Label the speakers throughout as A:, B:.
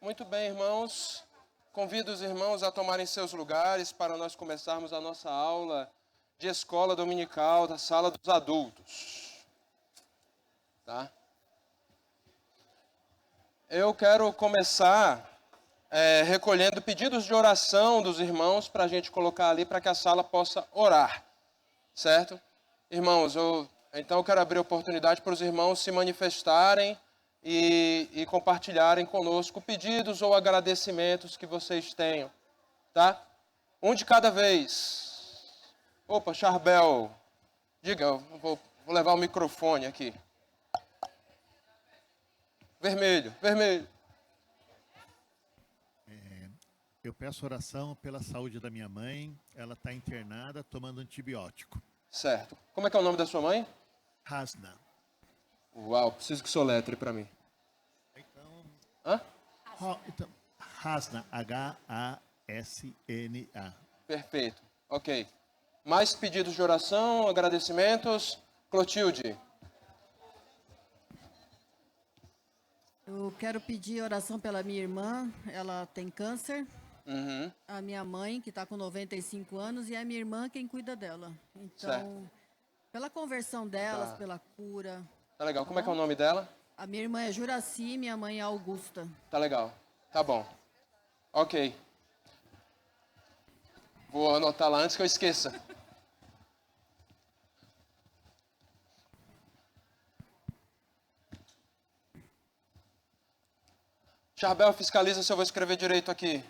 A: Muito bem, irmãos. Convido os irmãos a tomarem seus lugares para nós começarmos a nossa aula de escola dominical da sala dos adultos. Tá? Eu quero começar recolhendo pedidos de oração dos irmãos para a gente colocar ali para que a sala possa orar. Certo? Irmãos, então eu quero abrir oportunidade para os irmãos se manifestarem e compartilharem conosco pedidos ou agradecimentos que vocês tenham, tá? Um de cada vez. Opa, Charbel, diga, eu vou levar o microfone aqui. Vermelho.
B: Eu peço oração pela saúde da minha mãe, ela está internada tomando antibiótico.
A: Certo. Como é que é o nome da sua mãe?
B: Hasna.
A: Uau, preciso que soletre para mim.
B: Então, Hasna, H-A-S-N-A.
A: Perfeito, ok. Mais pedidos de oração, agradecimentos? Clotilde.
C: Eu quero pedir oração pela minha irmã, ela tem câncer.
A: Uhum.
C: A minha mãe, que está com 95 anos, e a minha irmã quem cuida dela. Então,
A: Certo.
C: pela conversão delas,
A: Tá.
C: pela cura.
A: Tá legal. Como é que é o nome dela?
C: A minha irmã é Juraci, minha mãe é Augusta.
A: Tá legal. Tá bom. Ok. Vou anotar lá antes que eu esqueça. Charbel, fiscaliza se eu vou escrever direito aqui.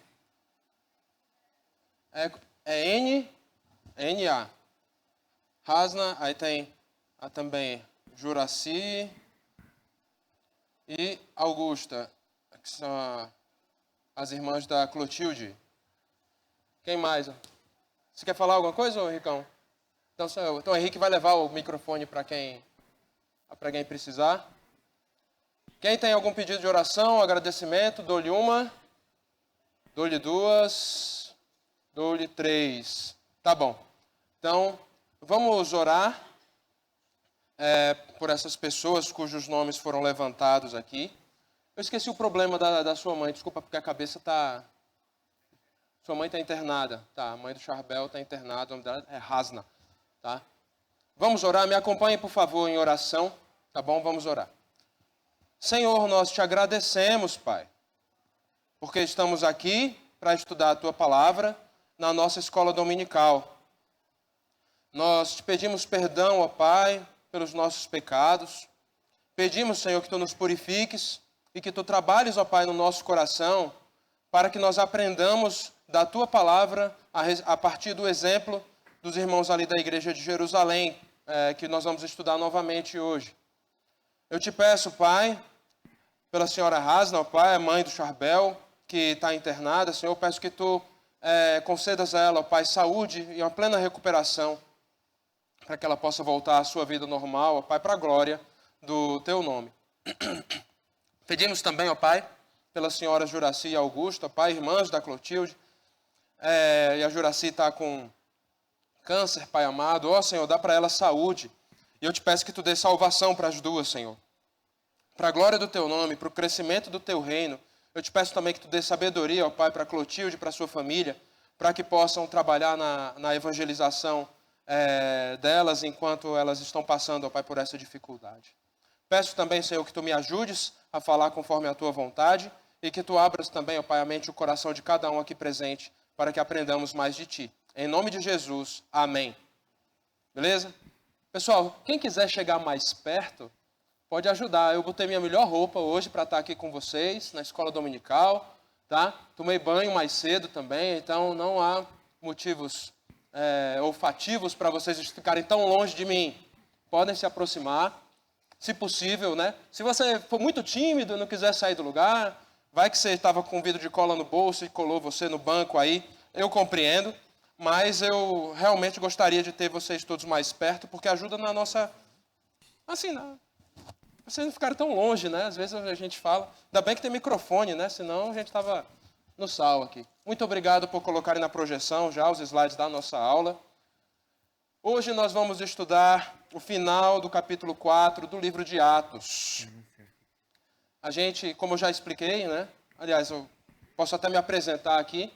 A: É N-A. Hasna, aí tem também Juraci e Augusta, que são as irmãs da Clotilde. Quem mais? Você quer falar alguma coisa, Ricão? Então o Henrique vai levar o microfone para quem precisar. Quem tem algum pedido de oração, agradecimento, dou-lhe uma, dou-lhe duas, dou-lhe três. Tá bom. Então, vamos orar por essas pessoas cujos nomes foram levantados aqui. Eu esqueci o problema da sua mãe, desculpa, porque a cabeça está... Sua mãe está internada, tá? A mãe do Charbel está internada, o nome dela é Hasna, tá? Vamos orar, me acompanhe, por favor, em oração, tá bom? Vamos orar. Senhor, nós te agradecemos, Pai, porque estamos aqui para estudar a Tua Palavra na nossa escola dominical. Nós te pedimos perdão, ó Pai, pelos nossos pecados. Pedimos, Senhor, que Tu nos purifiques e que Tu trabalhes, ó Pai, no nosso coração, para que nós aprendamos da Tua Palavra a partir do exemplo dos irmãos ali da Igreja de Jerusalém, que nós vamos estudar novamente hoje. Eu te peço, Pai, pela senhora Hasna, ó Pai, a mãe do Charbel, que está internada, Senhor, eu peço que Tu concedas a ela, ó Pai, saúde e uma plena recuperação, para que ela possa voltar à sua vida normal, ó Pai, para a glória do Teu nome. Pedimos também, ó Pai, pela senhora Juraci e Augusta, ó Pai, irmãs da Clotilde, e a Juraci está com câncer, Pai amado, ó Senhor, dá para ela saúde, e eu te peço que Tu dê salvação para as duas, Senhor. Para a glória do Teu nome, para o crescimento do Teu reino, eu te peço também que Tu dê sabedoria, ó Pai, para a Clotilde, para a sua família, para que possam trabalhar na evangelização delas enquanto elas estão passando, ó Pai, por essa dificuldade. Peço também, Senhor, que Tu me ajudes a falar conforme a Tua vontade e que Tu abras também, ó Pai, a mente e o coração de cada um aqui presente para que aprendamos mais de Ti. Em nome de Jesus, amém. Beleza? Pessoal, quem quiser chegar mais perto, pode ajudar. Eu botei minha melhor roupa hoje para estar aqui com vocês na escola dominical, tá? Tomei banho mais cedo também, então não há motivos olfativos para vocês ficarem tão longe de mim. Podem se aproximar, se possível, né? Se você for muito tímido e não quiser sair do lugar, vai que você estava com um vidro de cola no bolso e colou você no banco aí, eu compreendo, mas eu realmente gostaria de ter vocês todos mais perto, porque ajuda na nossa... Assim, vocês não ficarem tão longe, né? Às vezes a gente fala... Ainda bem que tem microfone, né? Senão a gente estava no sal aqui. Muito obrigado por colocarem na projeção já os slides da nossa aula. Hoje nós vamos estudar o final do capítulo 4 do livro de Atos. A gente, como eu já expliquei, né? Aliás, eu posso até me apresentar aqui,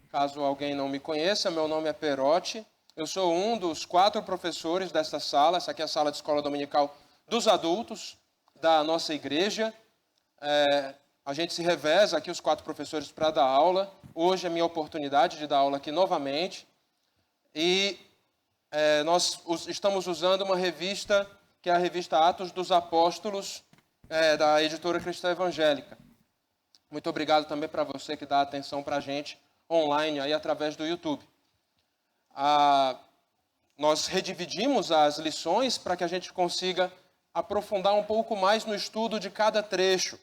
A: caso alguém não me conheça. Meu nome é Perotti. Eu sou um dos 4 professores desta sala. Essa aqui é a sala de escola dominical dos adultos da nossa igreja. A gente se reveza aqui, os 4 professores, para dar aula. Hoje é minha oportunidade de dar aula aqui novamente. E nós estamos usando uma revista, que é a revista Atos dos Apóstolos, da editora Cristã Evangélica. Muito obrigado também para você que dá atenção para a gente online, aí através do YouTube. Nós redividimos as lições para que a gente consiga aprofundar um pouco mais no estudo de cada trecho.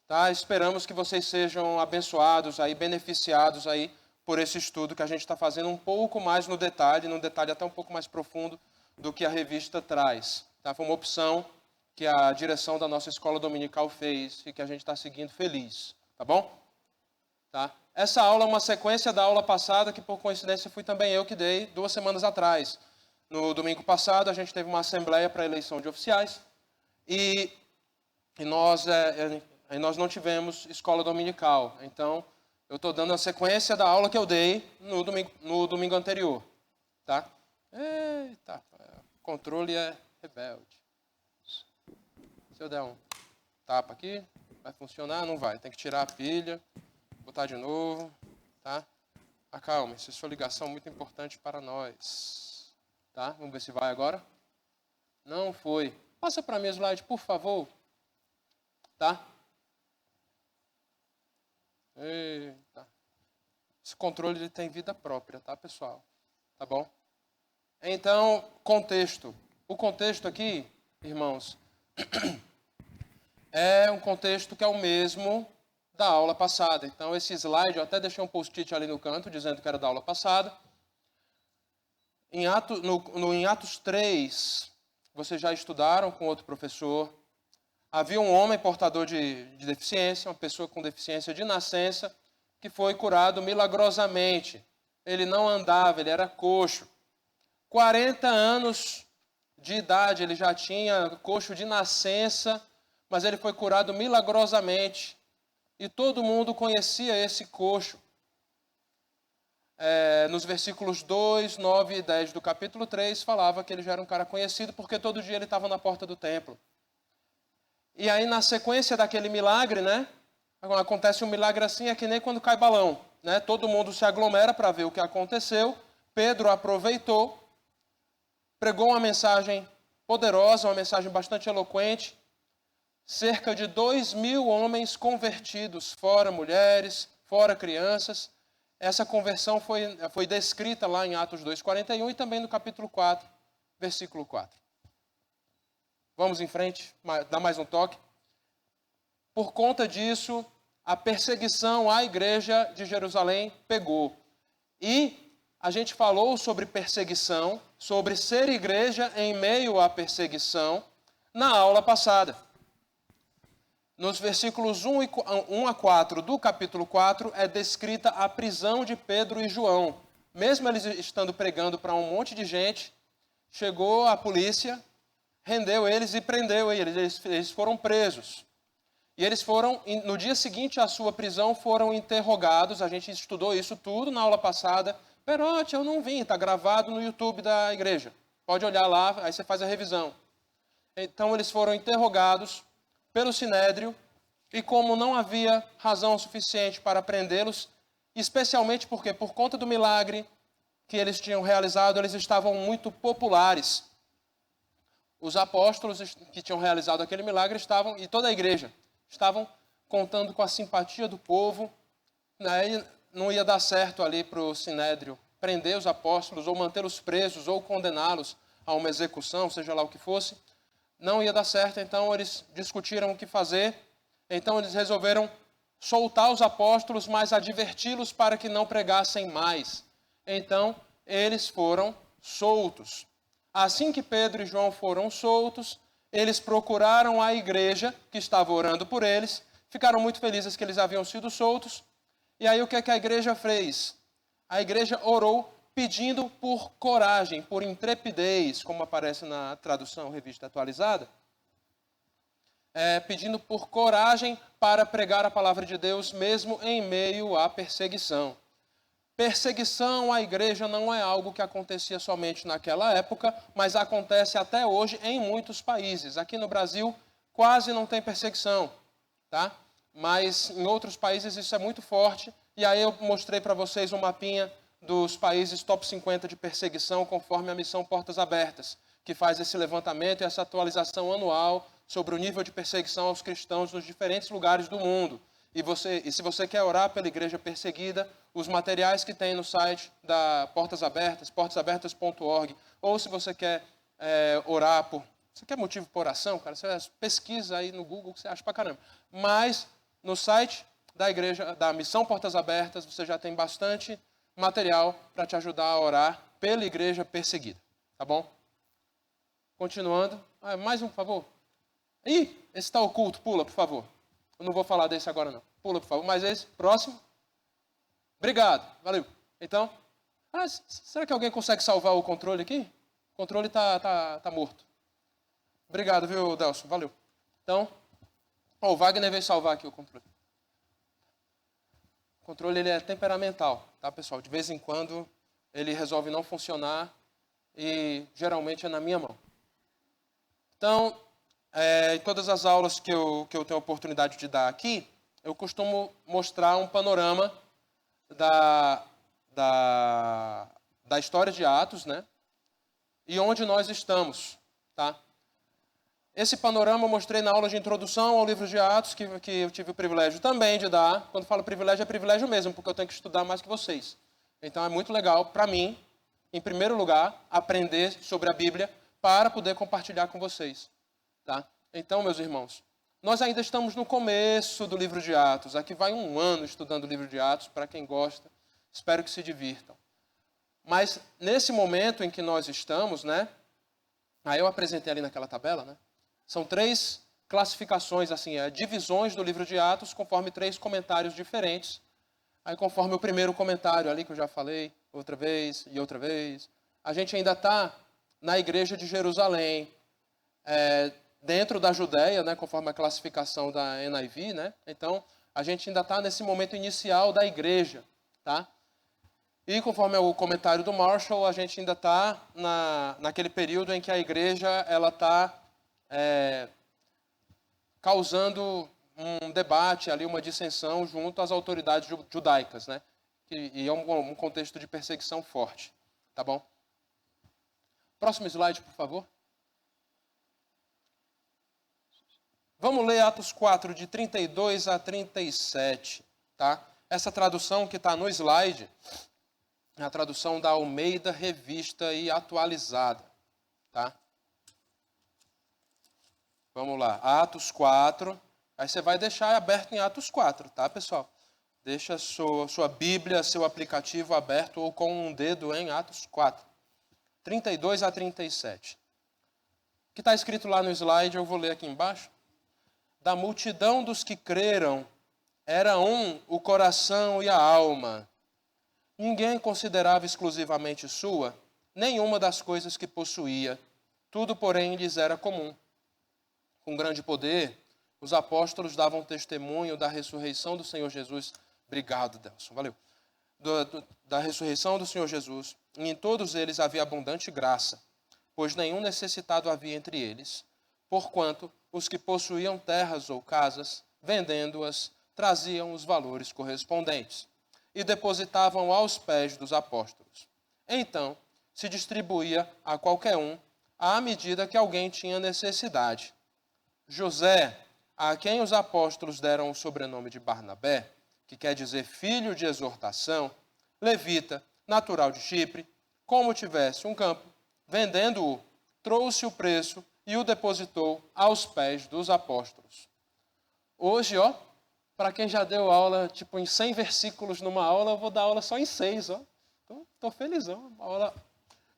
A: Tá? Esperamos que vocês sejam abençoados, aí, beneficiados aí, por esse estudo que a gente está fazendo um pouco mais no detalhe, num detalhe até um pouco mais profundo do que a revista traz. Tá? Foi uma opção que a direção da nossa escola dominical fez e que a gente está seguindo feliz. Tá bom? Tá? Essa aula é uma sequência da aula passada, que por coincidência fui também eu que dei 2 semanas atrás. No domingo passado a gente teve uma assembleia para a eleição de oficiais e nós não tivemos escola dominical. Então, eu estou dando a sequência da aula que eu dei no domingo anterior. Tá? Eita, o controle é rebelde. Se eu der um tapa aqui, vai funcionar? Não vai. Tem que tirar a pilha, botar de novo. Tá? Acalme-se, sua ligação é muito importante para nós. Tá? Vamos ver se vai agora. Não foi. Passa para mim o slide, por favor. Tá? Eita. Esse controle ele tem vida própria, tá, pessoal? Tá bom? Então, contexto. O contexto aqui, irmãos, é um contexto que é o mesmo da aula passada. Então, esse slide, eu até deixei um post-it ali no canto, dizendo que era da aula passada. Em Atos 3, vocês já estudaram com outro professor. Havia um homem portador de deficiência, uma pessoa com deficiência de nascença, que foi curado milagrosamente. Ele não andava, ele era coxo. 40 anos de idade ele já tinha, coxo de nascença, mas ele foi curado milagrosamente. E todo mundo conhecia esse coxo. Nos versículos 2, 9 e 10 do capítulo 3, falava que ele já era um cara conhecido, porque todo dia ele estava na porta do templo. E aí, na sequência daquele milagre, né? Acontece um milagre assim, é que nem quando cai balão, né? Todo mundo se aglomera para ver o que aconteceu. Pedro aproveitou, pregou uma mensagem poderosa, uma mensagem bastante eloquente. Cerca de 2.000 homens convertidos, fora mulheres, fora crianças. Essa conversão foi descrita lá em Atos 2:41 e também no capítulo 4, versículo 4. Vamos em frente, dá mais um toque. Por conta disso, a perseguição à igreja de Jerusalém pegou. E a gente falou sobre perseguição, sobre ser igreja em meio à perseguição, na aula passada. Nos versículos 1 a 4 do capítulo 4, é descrita a prisão de Pedro e João. Mesmo eles estando pregando para um monte de gente, chegou a polícia, rendeu eles e prendeu eles. Eles foram presos. E eles foram, no dia seguinte à sua prisão, foram interrogados. A gente estudou isso tudo na aula passada. Perotti, eu não vim, está gravado no YouTube da igreja. Pode olhar lá, aí você faz a revisão. Então eles foram interrogados pelo Sinédrio, e como não havia razão suficiente para prendê-los, especialmente porque por conta do milagre que eles tinham realizado, eles estavam muito populares. Os apóstolos que tinham realizado aquele milagre estavam, e toda a igreja, estavam contando com a simpatia do povo. Né? Não ia dar certo ali para o Sinédrio prender os apóstolos, ou mantê-los presos, ou condená-los a uma execução, seja lá o que fosse. Não ia dar certo, então eles discutiram o que fazer. Então eles resolveram soltar os apóstolos, mas adverti-los para que não pregassem mais. Então eles foram soltos. Assim que Pedro e João foram soltos, eles procuraram a igreja que estava orando por eles, ficaram muito felizes que eles haviam sido soltos. E aí o que é que a igreja fez? A igreja orou pedindo por coragem, por intrepidez, como aparece na tradução Revista Atualizada, pedindo por coragem para pregar a palavra de Deus mesmo em meio à perseguição. Perseguição à igreja não é algo que acontecia somente naquela época, mas acontece até hoje em muitos países. Aqui no Brasil quase não tem perseguição, tá? Mas em outros países isso é muito forte. E aí eu mostrei para vocês um mapinha dos países top 50 de perseguição conforme a missão Portas Abertas, que faz esse levantamento e essa atualização anual sobre o nível de perseguição aos cristãos nos diferentes lugares do mundo. E se você quer orar pela igreja perseguida, os materiais que tem no site da Portas Abertas, portasabertas.org, ou se você quer orar por... Você quer motivo para oração, cara? Você pesquisa aí no Google que você acha pra caramba. Mas no site da igreja, da Missão Portas Abertas, você já tem bastante material para te ajudar a orar pela igreja perseguida. Tá bom? Continuando. Mais um, por favor. Ih, esse está oculto. Pula, por favor. Eu não vou falar desse agora, não. Pula, por favor. Mas esse, próximo. Obrigado. Valeu. Então, será que alguém consegue salvar o controle aqui? O controle tá morto. Obrigado, viu, Delson? Valeu. Então, o Wagner veio salvar aqui o controle. O controle ele é temperamental, tá, pessoal? De vez em quando ele resolve não funcionar e geralmente é na minha mão. Então, em todas as aulas que eu tenho a oportunidade de dar aqui, eu costumo mostrar um panorama da história de Atos, né? E onde nós estamos, tá? Esse panorama eu mostrei na aula de introdução ao livro de Atos, que eu tive o privilégio também de dar. Quando falo privilégio, é privilégio mesmo, porque eu tenho que estudar mais que vocês. Então é muito legal para mim, em primeiro lugar, aprender sobre a Bíblia para poder compartilhar com vocês. Tá? Então, meus irmãos, nós ainda estamos no começo do livro de Atos. Aqui vai um ano estudando o livro de Atos, para quem gosta. Espero que se divirtam. Mas nesse momento em que nós estamos, né? Aí eu apresentei ali naquela tabela, né? São 3 classificações, assim, divisões do livro de Atos, conforme 3 comentários diferentes. Aí, conforme o primeiro comentário ali, que eu já falei, outra vez e outra vez, a gente ainda está na igreja de Jerusalém, dentro da Judéia, né, conforme a classificação da NIV, né? Então, a gente ainda está nesse momento inicial da igreja, tá? E conforme o comentário do Marshall, a gente ainda está naquele período em que a igreja ela está causando um debate, ali, uma dissensão junto às autoridades judaicas, né? E é um contexto de perseguição forte. Tá bom? Próximo slide, por favor. Vamos ler Atos 4, de 32 a 37. Tá? Essa tradução que está no slide é a tradução da Almeida Revista e Atualizada. Tá? Vamos lá, Atos 4. Aí você vai deixar aberto em Atos 4, tá, pessoal? Deixa sua Bíblia, seu aplicativo aberto ou com um dedo em Atos 4. 32 a 37. O que está escrito lá no slide, eu vou ler aqui embaixo. Da multidão dos que creram, era um o coração e a alma. Ninguém considerava exclusivamente sua nenhuma das coisas que possuía. Tudo, porém, lhes era comum. Com grande poder, os apóstolos davam testemunho da ressurreição do Senhor Jesus. Obrigado, Delson. Valeu. Da ressurreição do Senhor Jesus. E em todos eles havia abundante graça, pois nenhum necessitado havia entre eles. Porquanto, os que possuíam terras ou casas, vendendo-as, traziam os valores correspondentes e depositavam aos pés dos apóstolos. Então, se distribuía a qualquer um à medida que alguém tinha necessidade. José, a quem os apóstolos deram o sobrenome de Barnabé, que quer dizer filho de exortação, levita, natural de Chipre, como tivesse um campo, vendendo-o, trouxe o preço e o depositou aos pés dos apóstolos. Hoje, para quem já deu aula, tipo, em 100 versículos numa aula, eu vou dar aula só em 6, Então, estou felizão.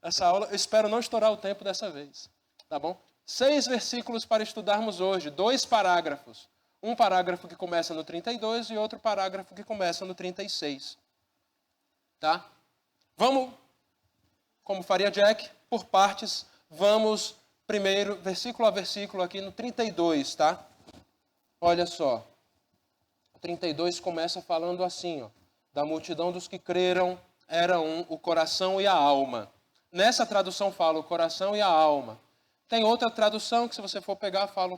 A: Essa aula, eu espero não estourar o tempo dessa vez, tá bom? 6 versículos para estudarmos hoje, 2 parágrafos. Um parágrafo que começa no 32 e outro parágrafo que começa no 36. Tá? Vamos como faria Jack, por partes. Vamos primeiro, versículo a versículo, aqui no 32, tá? Olha só. O 32 começa falando assim, ó. Da multidão dos que creram, era o coração e a alma. Nessa tradução fala o coração e a alma. Tem outra tradução que, se você for pegar, fala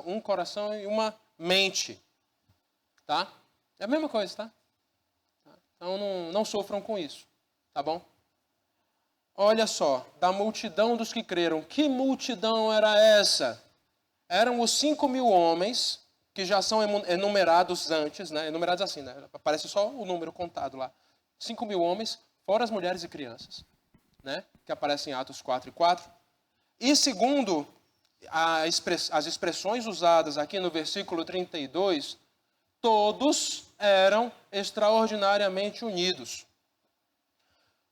A: um coração e uma mente. Tá? É a mesma coisa, tá? Então não sofram com isso. Tá bom? Olha só, da multidão dos que creram. Que multidão era essa? Eram os 5.000 homens, que já são enumerados antes, né? Enumerados assim, né? Aparece só o número contado lá. 5.000 homens, fora as mulheres e crianças, né? Que aparecem em Atos 4:4. E segundo as expressões usadas aqui no versículo 32, todos eram extraordinariamente unidos.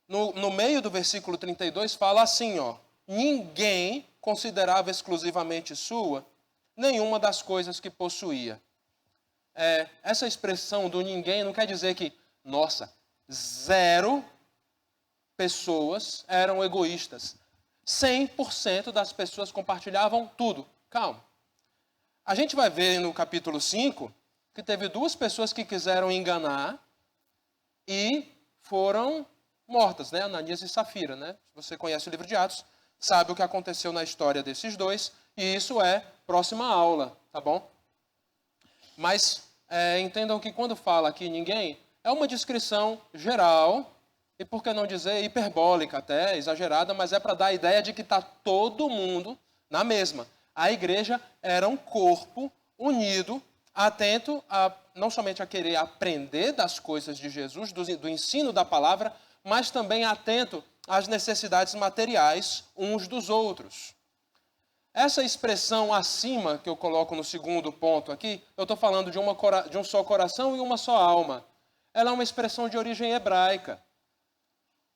A: No meio do versículo 32 fala assim, ó. Ninguém considerava exclusivamente sua nenhuma das coisas que possuía. Essa expressão do ninguém não quer dizer que, nossa, 0 pessoas eram egoístas. 100% das pessoas compartilhavam tudo. Calma. A gente vai ver no capítulo 5 que teve 2 pessoas que quiseram enganar e foram mortas, né? Ananias e Safira, né? Se você conhece o livro de Atos, sabe o que aconteceu na história desses 2, e isso é próxima aula, tá bom? Mas entendam que quando fala aqui ninguém, é uma descrição geral, e por que não dizer hiperbólica até, exagerada, mas é para dar a ideia de que está todo mundo na mesma. A igreja era um corpo unido, atento não somente a querer aprender das coisas de Jesus, do ensino da palavra, mas também atento às necessidades materiais uns dos outros. Essa expressão acima, que eu coloco no segundo ponto aqui, eu estou falando de um só coração e uma só alma. Ela é uma expressão de origem hebraica.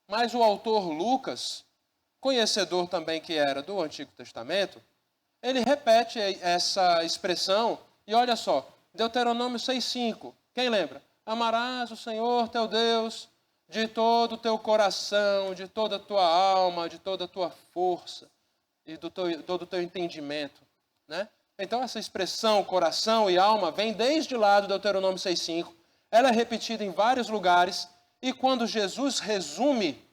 A: Mas o autor Lucas, conhecedor também que era do Antigo Testamento, ele repete essa expressão, e olha só, Deuteronômio 6,5, quem lembra? Amarás o Senhor teu Deus de todo o teu coração, de toda a tua alma, de toda a tua força e todo o teu entendimento, né? Então essa expressão coração e alma vem desde lá do Deuteronômio 6,5, ela é repetida em vários lugares, e quando Jesus resume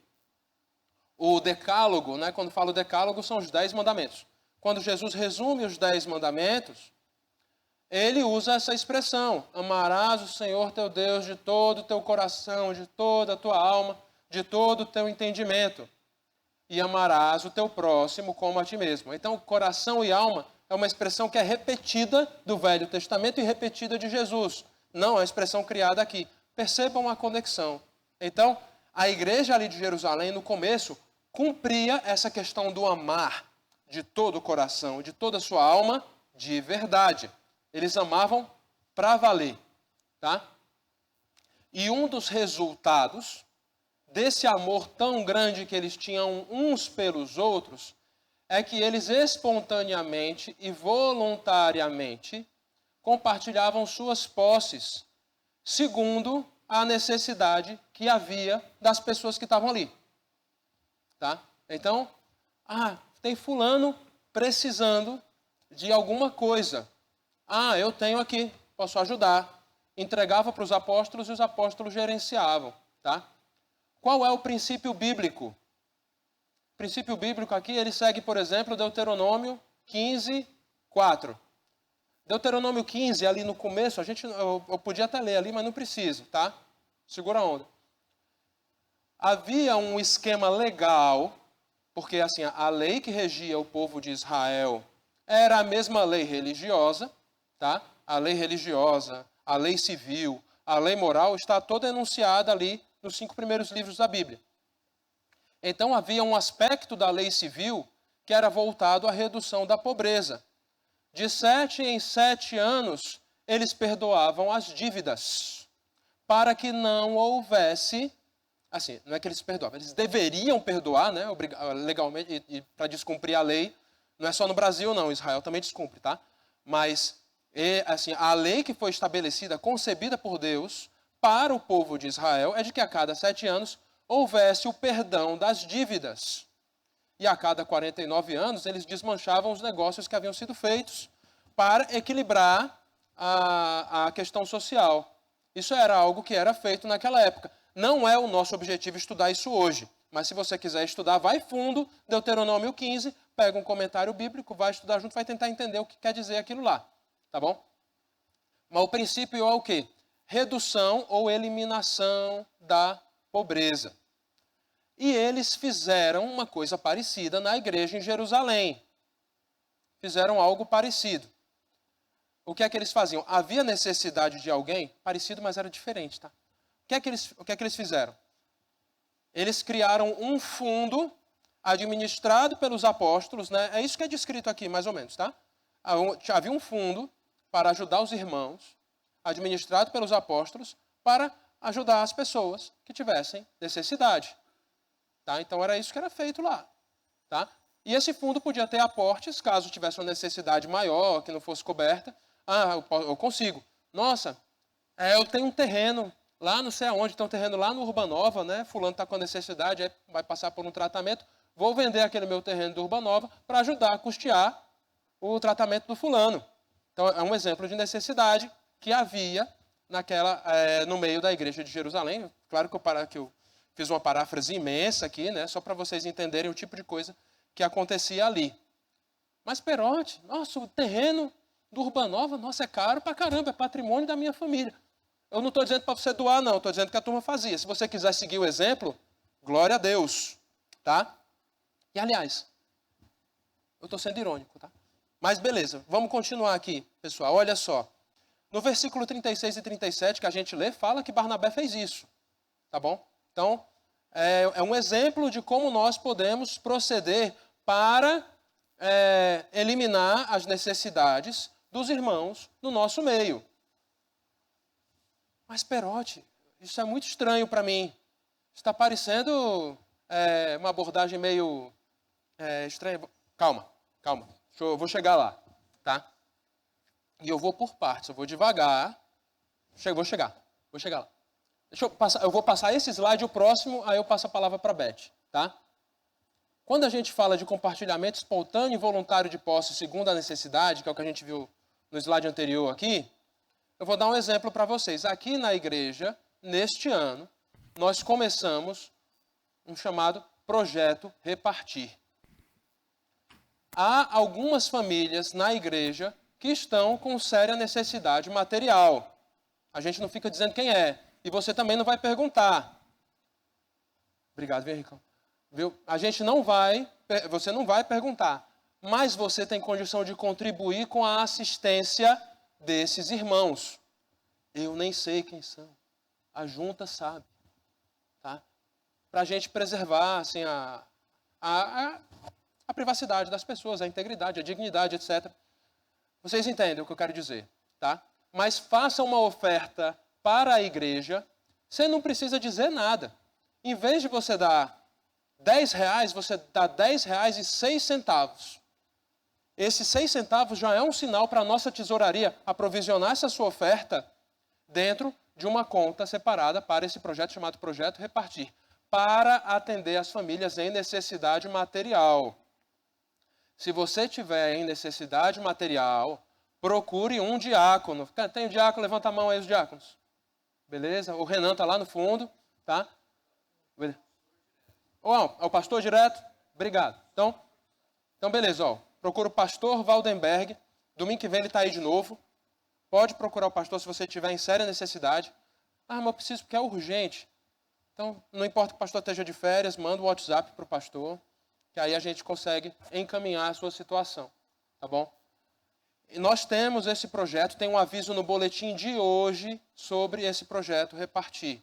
A: o decálogo, né? Quando fala o decálogo, são os 10 mandamentos. Quando Jesus resume os 10 mandamentos, ele usa essa expressão: amarás o Senhor teu Deus de todo o teu coração, de toda a tua alma, de todo o teu entendimento. E amarás o teu próximo como a ti mesmo. Então, coração e alma é uma expressão que é repetida do Velho Testamento e repetida de Jesus. Não é uma expressão criada aqui. Percebam a conexão. Então, a igreja ali de Jerusalém, no começo, cumpria essa questão do amar de todo o coração, de toda a sua alma, de verdade. Eles amavam para valer, tá? E um dos resultados desse amor tão grande que eles tinham uns pelos outros é que eles espontaneamente e voluntariamente compartilhavam suas posses, segundo a necessidade que havia das pessoas que estavam ali. Tá? Então, tem fulano precisando de alguma coisa. Eu tenho aqui, posso ajudar. Entregava para os apóstolos e os apóstolos gerenciavam. Tá? Qual é o princípio bíblico? O princípio bíblico aqui, ele segue, por exemplo, Deuteronômio 15:4. Deuteronômio 15, ali no começo, eu podia até ler ali, mas não preciso, tá? Segura a onda. Havia um esquema legal, porque assim, a lei que regia o povo de Israel era a mesma lei religiosa, tá? A lei religiosa, a lei civil, a lei moral está toda enunciada ali nos 5 primeiros livros da Bíblia. Então havia um aspecto da lei civil que era voltado à redução da pobreza. De 7 em 7 anos, eles perdoavam as dívidas, para que não houvesse, assim, não é que eles perdoavam, eles deveriam perdoar, né, legalmente, e para descumprir a lei. Não é só no Brasil, não, Israel também descumpre, tá? Mas, assim, a lei que foi estabelecida, concebida por Deus, para o povo de Israel, é de que a cada 7 anos, houvesse o perdão das dívidas. E a cada 49 anos, eles desmanchavam os negócios que haviam sido feitos para equilibrar a questão social. Isso era algo que era feito naquela época. Não é o nosso objetivo estudar isso hoje. Mas se você quiser estudar, vai fundo, Deuteronômio 15, pega um comentário bíblico, vai estudar junto, vai tentar entender o que quer dizer aquilo lá. Tá bom? Mas o princípio é o quê? Redução ou eliminação da pobreza. E eles fizeram uma coisa parecida na igreja em Jerusalém. Fizeram algo parecido. O que é que eles faziam? Havia necessidade de alguém? Parecido, mas era diferente, tá? O que é que eles fizeram? Eles criaram um fundo administrado pelos apóstolos, né? É isso que é descrito aqui, mais ou menos, tá? Havia um fundo para ajudar os irmãos, administrado pelos apóstolos, para ajudar as pessoas que tivessem necessidade. Tá? Então era isso que era feito lá. Tá? E esse fundo podia ter aportes, caso tivesse uma necessidade maior, que não fosse coberta. Eu consigo. Nossa, eu tenho um terreno lá não sei aonde, tem um terreno lá no Urbanova, né? Fulano está com necessidade, aí vai passar por um tratamento. Vou vender aquele meu terreno do Urbanova para ajudar a custear o tratamento do fulano. Então é um exemplo de necessidade que havia no meio da igreja de Jerusalém. Claro que eu fiz uma paráfrase imensa aqui, né? Só para vocês entenderem o tipo de coisa que acontecia ali. Mas Perote, nossa, o terreno do Urbanova, nossa, é caro pra caramba, é patrimônio da minha família. Eu não estou dizendo para você doar, não, estou dizendo que a turma fazia. Se você quiser seguir o exemplo, glória a Deus, tá? E aliás, eu estou sendo irônico, tá? Mas beleza, vamos continuar aqui, pessoal, olha só. No versículo 36 e 37 que a gente lê, fala que Barnabé fez isso, tá bom? Então, é um exemplo de como nós podemos proceder para eliminar as necessidades dos irmãos no nosso meio. Mas, Perote, isso é muito estranho para mim. Está parecendo uma abordagem meio estranha. Calma. Eu vou chegar lá, tá? E eu vou por partes, eu vou devagar. Vou chegar lá. Eu vou passar esse slide, o próximo, aí eu passo a palavra para a Beth, tá? Quando a gente fala de compartilhamento espontâneo e voluntário de posse segundo a necessidade, que é o que a gente viu no slide anterior aqui, eu vou dar um exemplo para vocês. Aqui na igreja, neste ano, nós começamos um chamado Projeto Repartir. Há algumas famílias na igreja que estão com séria necessidade material. A gente não fica dizendo quem é. E você também não vai perguntar. Obrigado, viu, Henricão? Viu? Você não vai perguntar. Mas você tem condição de contribuir com a assistência desses irmãos. Eu nem sei quem são. A junta sabe. Tá? Para a gente preservar assim, a privacidade das pessoas, a integridade, a dignidade, etc. Vocês entendem o que eu quero dizer, tá? Mas faça uma oferta para a igreja, você não precisa dizer nada. Em vez de você dar R$10, você dá R$10,06. Esses 6 centavos já é um sinal para a nossa tesouraria aprovisionar essa sua oferta dentro de uma conta separada para esse projeto chamado Projeto Repartir, para atender as famílias em necessidade material. Se você tiver em necessidade material, procure um diácono. Tem um diácono? Levanta a mão aí os diáconos. Beleza? O Renan está lá no fundo, tá? É o pastor direto? Obrigado. Então beleza, ó. Procura o pastor Valdenberg. Domingo que vem ele está aí de novo. Pode procurar o pastor se você tiver em séria necessidade. Mas eu preciso porque é urgente. Então, não importa que o pastor esteja de férias, manda o WhatsApp para o pastor, que aí a gente consegue encaminhar a sua situação, tá bom? E nós temos esse projeto, tem um aviso no boletim de hoje sobre esse projeto Repartir.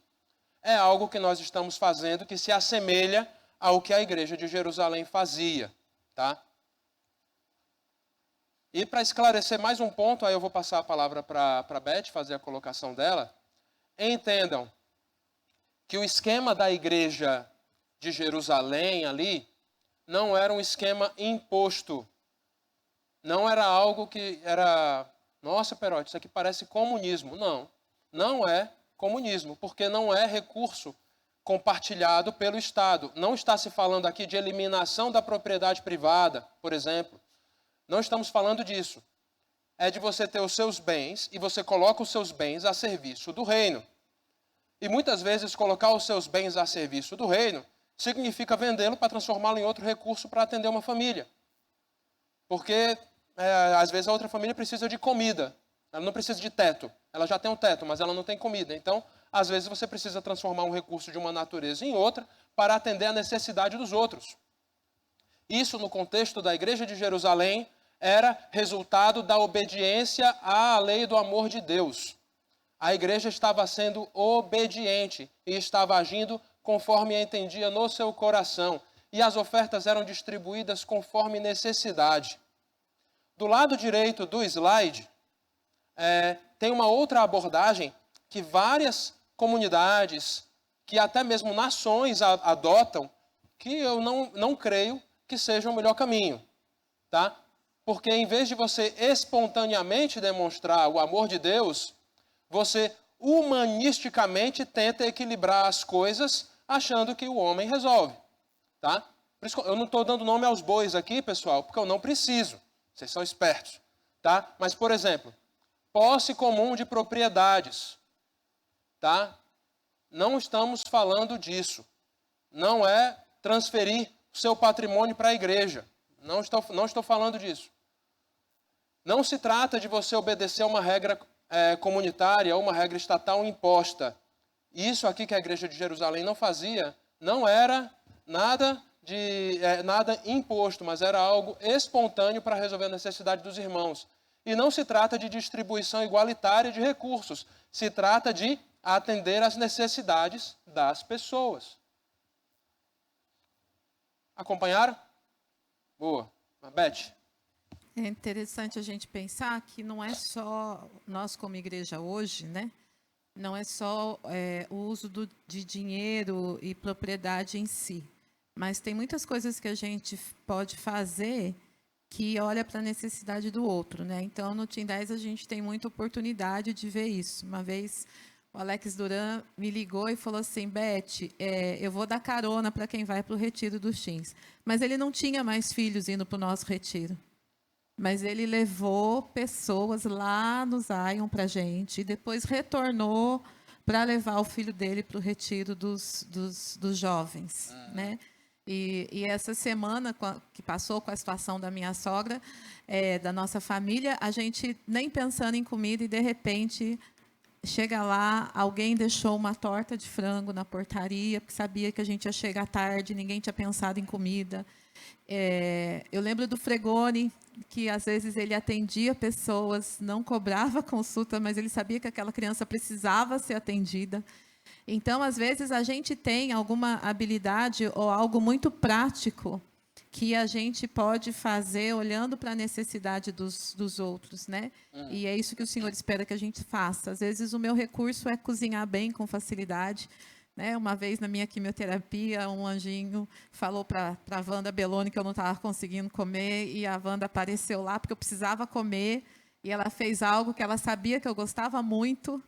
A: É algo que nós estamos fazendo que se assemelha ao que a igreja de Jerusalém fazia, tá? E para esclarecer mais um ponto, aí eu vou passar a palavra para a Beth, fazer a colocação dela. Entendam que o esquema da igreja de Jerusalém ali não era um esquema imposto. Não era algo que era, nossa, Perote, isso aqui parece comunismo. Não é comunismo, porque não é recurso compartilhado pelo Estado. Não está se falando aqui de eliminação da propriedade privada, por exemplo. Não estamos falando disso. É de você ter os seus bens e você coloca os seus bens a serviço do reino. E muitas vezes colocar os seus bens a serviço do reino significa vendê-lo para transformá-lo em outro recurso para atender uma família. Porque às vezes a outra família precisa de comida. Ela não precisa de teto. Ela já tem um teto, mas ela não tem comida. Então, às vezes você precisa transformar um recurso de uma natureza em outra para atender a necessidade dos outros. Isso, no contexto da igreja de Jerusalém, era resultado da obediência à lei do amor de Deus. A igreja estava sendo obediente e estava agindo conforme entendia no seu coração. E as ofertas eram distribuídas conforme necessidade. Do lado direito do slide, tem uma outra abordagem que várias comunidades, que até mesmo nações adotam, que eu não creio que seja o melhor caminho. Tá? Porque em vez de você espontaneamente demonstrar o amor de Deus, você humanisticamente tenta equilibrar as coisas achando que o homem resolve. Tá? Por isso, eu não estou dando nome aos bois aqui, pessoal, porque eu não preciso. Vocês são espertos. Tá? Mas, por exemplo, posse comum de propriedades. Tá? Não estamos falando disso. Não é transferir o seu patrimônio para a igreja. Não estou falando disso. Não se trata de você obedecer a uma regra comunitária ou uma regra estatal imposta. Isso aqui que a igreja de Jerusalém não fazia, não era nada imposto, mas era algo espontâneo para resolver a necessidade dos irmãos. E não se trata de distribuição igualitária de recursos. Se trata de atender às necessidades das pessoas. Acompanharam? Boa. Beth?
D: É interessante a gente pensar que não é só nós como igreja hoje, né? Não é só o uso de dinheiro e propriedade em si, mas tem muitas coisas que a gente pode fazer que olha para a necessidade do outro, né? Então, no Team 10 a gente tem muita oportunidade de ver isso. Uma vez o Alex Duran me ligou e falou assim, Beth, eu vou dar carona para quem vai para o retiro dos teens. Mas ele não tinha mais filhos indo para o nosso retiro. Mas ele levou pessoas lá no Zion para a gente e depois retornou para levar o filho dele para o retiro dos jovens, né? E essa semana que passou com a situação da minha sogra, da nossa família, a gente nem pensando em comida e, de repente, chega lá, alguém deixou uma torta de frango na portaria, porque sabia que a gente ia chegar tarde, ninguém tinha pensado em comida. Eu lembro do Fregone, que às vezes ele atendia pessoas, não cobrava consulta, mas ele sabia que aquela criança precisava ser atendida. Então, às vezes, a gente tem alguma habilidade ou algo muito prático que a gente pode fazer olhando para a necessidade dos outros, né? E é isso que o Senhor espera que a gente faça. Às vezes, o meu recurso é cozinhar bem, com facilidade. Né? Uma vez, na minha quimioterapia, um anjinho falou para a Wanda Belloni que eu não estava conseguindo comer, e a Wanda apareceu lá porque eu precisava comer, e ela fez algo que ela sabia que eu gostava muito,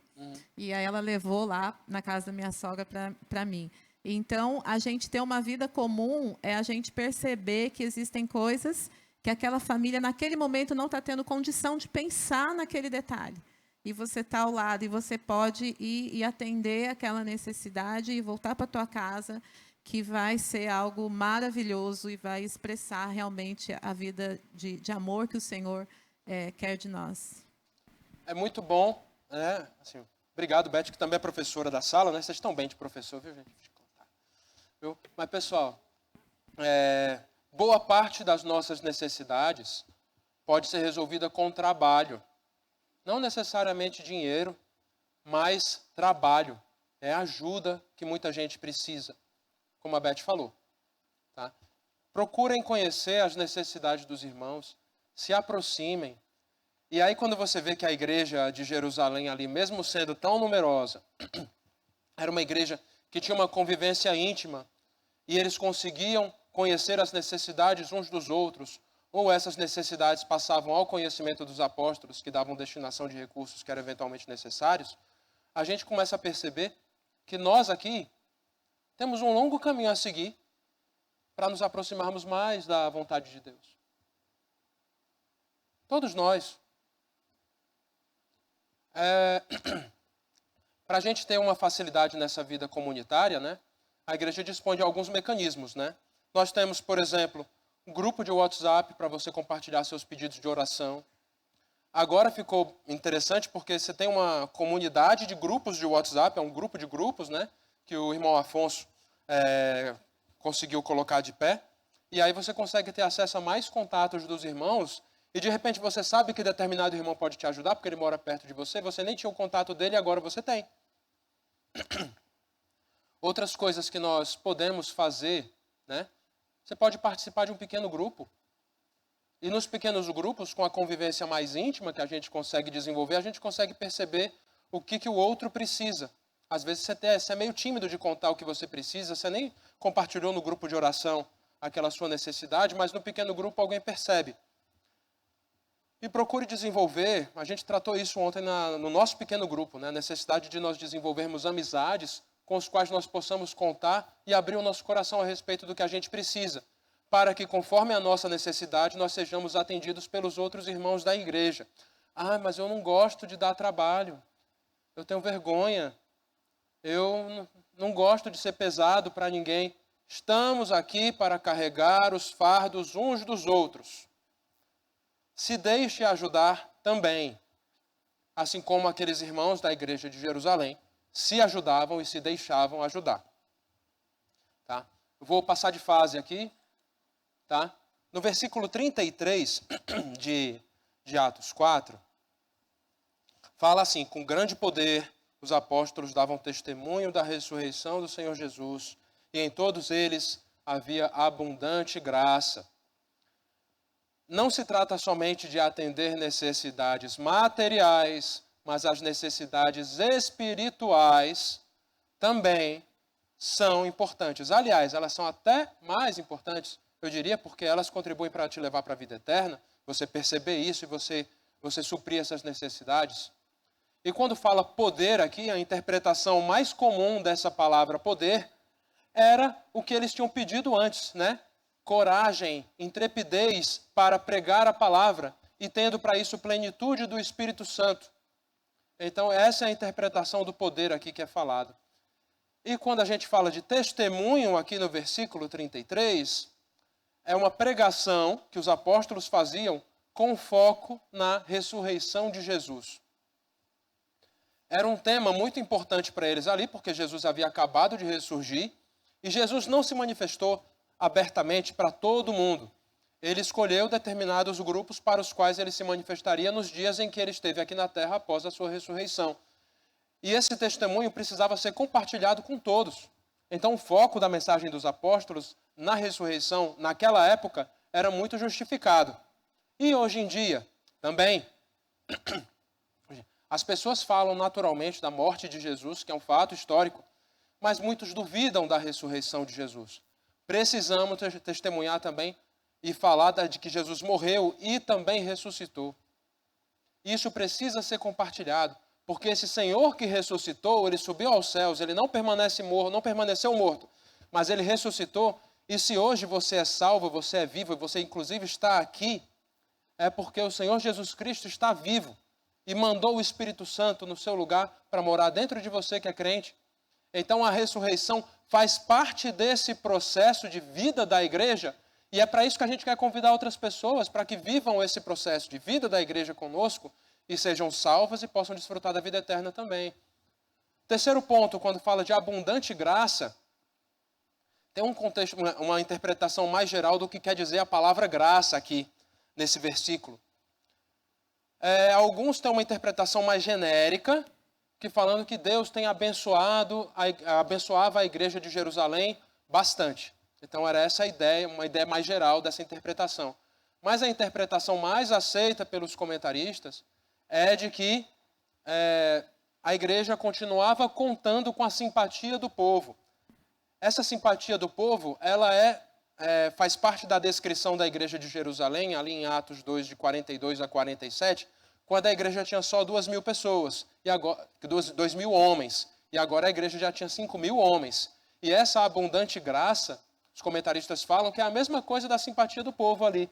D: e aí ela levou lá na casa da minha sogra para mim. Então, a gente ter uma vida comum é a gente perceber que existem coisas que aquela família, naquele momento, não está tendo condição de pensar naquele detalhe. E você está ao lado, e você pode ir e atender aquela necessidade e voltar para a tua casa, que vai ser algo maravilhoso e vai expressar realmente a vida de amor que o Senhor quer de nós.
A: É muito bom, né? Assim, obrigado, Beth, que também é professora da sala, né? Vocês estão bem de professor, viu, gente? Viu? Mas, pessoal, boa parte das nossas necessidades pode ser resolvida com trabalho. Não necessariamente dinheiro, mas trabalho. É ajuda que muita gente precisa, como a Beth falou. Tá? Procurem conhecer as necessidades dos irmãos, se aproximem. E aí, quando você vê que a igreja de Jerusalém ali, mesmo sendo tão numerosa, era uma igreja que tinha uma convivência íntima, e eles conseguiam conhecer as necessidades uns dos outros, ou essas necessidades passavam ao conhecimento dos apóstolos, que davam destinação de recursos que eram eventualmente necessários, a gente começa a perceber que nós aqui temos um longo caminho a seguir para nos aproximarmos mais da vontade de Deus. Todos nós. Para a gente ter uma facilidade nessa vida comunitária, né, a igreja dispõe de alguns mecanismos, né? Nós temos, por exemplo, um grupo de WhatsApp para você compartilhar seus pedidos de oração. Agora ficou interessante porque você tem uma comunidade de grupos de WhatsApp, é um grupo de grupos, né, que o irmão Afonso conseguiu colocar de pé. E aí você consegue ter acesso a mais contatos dos irmãos e de repente você sabe que determinado irmão pode te ajudar porque ele mora perto de você, você nem tinha o contato dele e agora você tem. Outras coisas que nós podemos fazer, né? Você pode participar de um pequeno grupo. E nos pequenos grupos, com a convivência mais íntima que a gente consegue desenvolver, a gente consegue perceber o que o outro precisa. Às vezes você é meio tímido de contar o que você precisa, você nem compartilhou no grupo de oração aquela sua necessidade, mas no pequeno grupo alguém percebe. E procure desenvolver, a gente tratou isso ontem no nosso pequeno grupo, né? A necessidade de nós desenvolvermos amizades com os quais nós possamos contar e abrir o nosso coração a respeito do que a gente precisa, para que, conforme a nossa necessidade, nós sejamos atendidos pelos outros irmãos da igreja. Ah, mas eu não gosto de dar trabalho, eu tenho vergonha, eu não gosto de ser pesado para ninguém. Estamos aqui para carregar os fardos uns dos outros. Se deixe ajudar também, assim como aqueles irmãos da igreja de Jerusalém se ajudavam e se deixavam ajudar. Tá? Eu vou passar de fase aqui. Tá? No versículo 33 de Atos 4, fala assim: com grande poder os apóstolos davam testemunho da ressurreição do Senhor Jesus, e em todos eles havia abundante graça. Não se trata somente de atender necessidades materiais, mas as necessidades espirituais também são importantes. Aliás, elas são até mais importantes, eu diria, porque elas contribuem para te levar para a vida eterna, você perceber isso e você suprir essas necessidades. E quando fala poder aqui, a interpretação mais comum dessa palavra poder era o que eles tinham pedido antes, né? Coragem, intrepidez para pregar a palavra e tendo para isso plenitude do Espírito Santo. Então essa é a interpretação do poder aqui que é falado. E quando a gente fala de testemunho aqui no versículo 33, é uma pregação que os apóstolos faziam com foco na ressurreição de Jesus. Era um tema muito importante para eles ali, porque Jesus havia acabado de ressurgir e Jesus não se manifestou abertamente para todo mundo. Ele escolheu determinados grupos para os quais ele se manifestaria nos dias em que ele esteve aqui na terra após a sua ressurreição. E esse testemunho precisava ser compartilhado com todos. Então o foco da mensagem dos apóstolos na ressurreição, naquela época, era muito justificado. E hoje em dia, também, as pessoas falam naturalmente da morte de Jesus, que é um fato histórico, mas muitos duvidam da ressurreição de Jesus. Precisamos testemunhar também e falar de que Jesus morreu e também ressuscitou. Isso precisa ser compartilhado, porque esse Senhor que ressuscitou, ele subiu aos céus, ele não permaneceu morto, mas ele ressuscitou. E se hoje você é salvo, você é vivo, e você inclusive está aqui, é porque o Senhor Jesus Cristo está vivo e mandou o Espírito Santo no seu lugar para morar dentro de você que é crente. Então a ressurreição faz parte desse processo de vida da igreja, e é para isso que a gente quer convidar outras pessoas, para que vivam esse processo de vida da igreja conosco e sejam salvas e possam desfrutar da vida eterna também. Terceiro ponto, quando fala de abundante graça, tem um contexto, uma interpretação mais geral do que quer dizer a palavra graça aqui, nesse versículo. Alguns têm uma interpretação mais genérica, que falando que Deus tem abençoava a igreja de Jerusalém bastante. Então era essa a ideia, uma ideia mais geral dessa interpretação. Mas a interpretação mais aceita pelos comentaristas é de que a igreja continuava contando com a simpatia do povo. Essa simpatia do povo, ela faz parte da descrição da igreja de Jerusalém, ali em Atos 2, de 42 a 47, quando a igreja tinha só 2.000 pessoas, e agora 2.000 homens, e agora a igreja já tinha 5.000 homens. E essa abundante graça, os comentaristas falam que é a mesma coisa da simpatia do povo ali.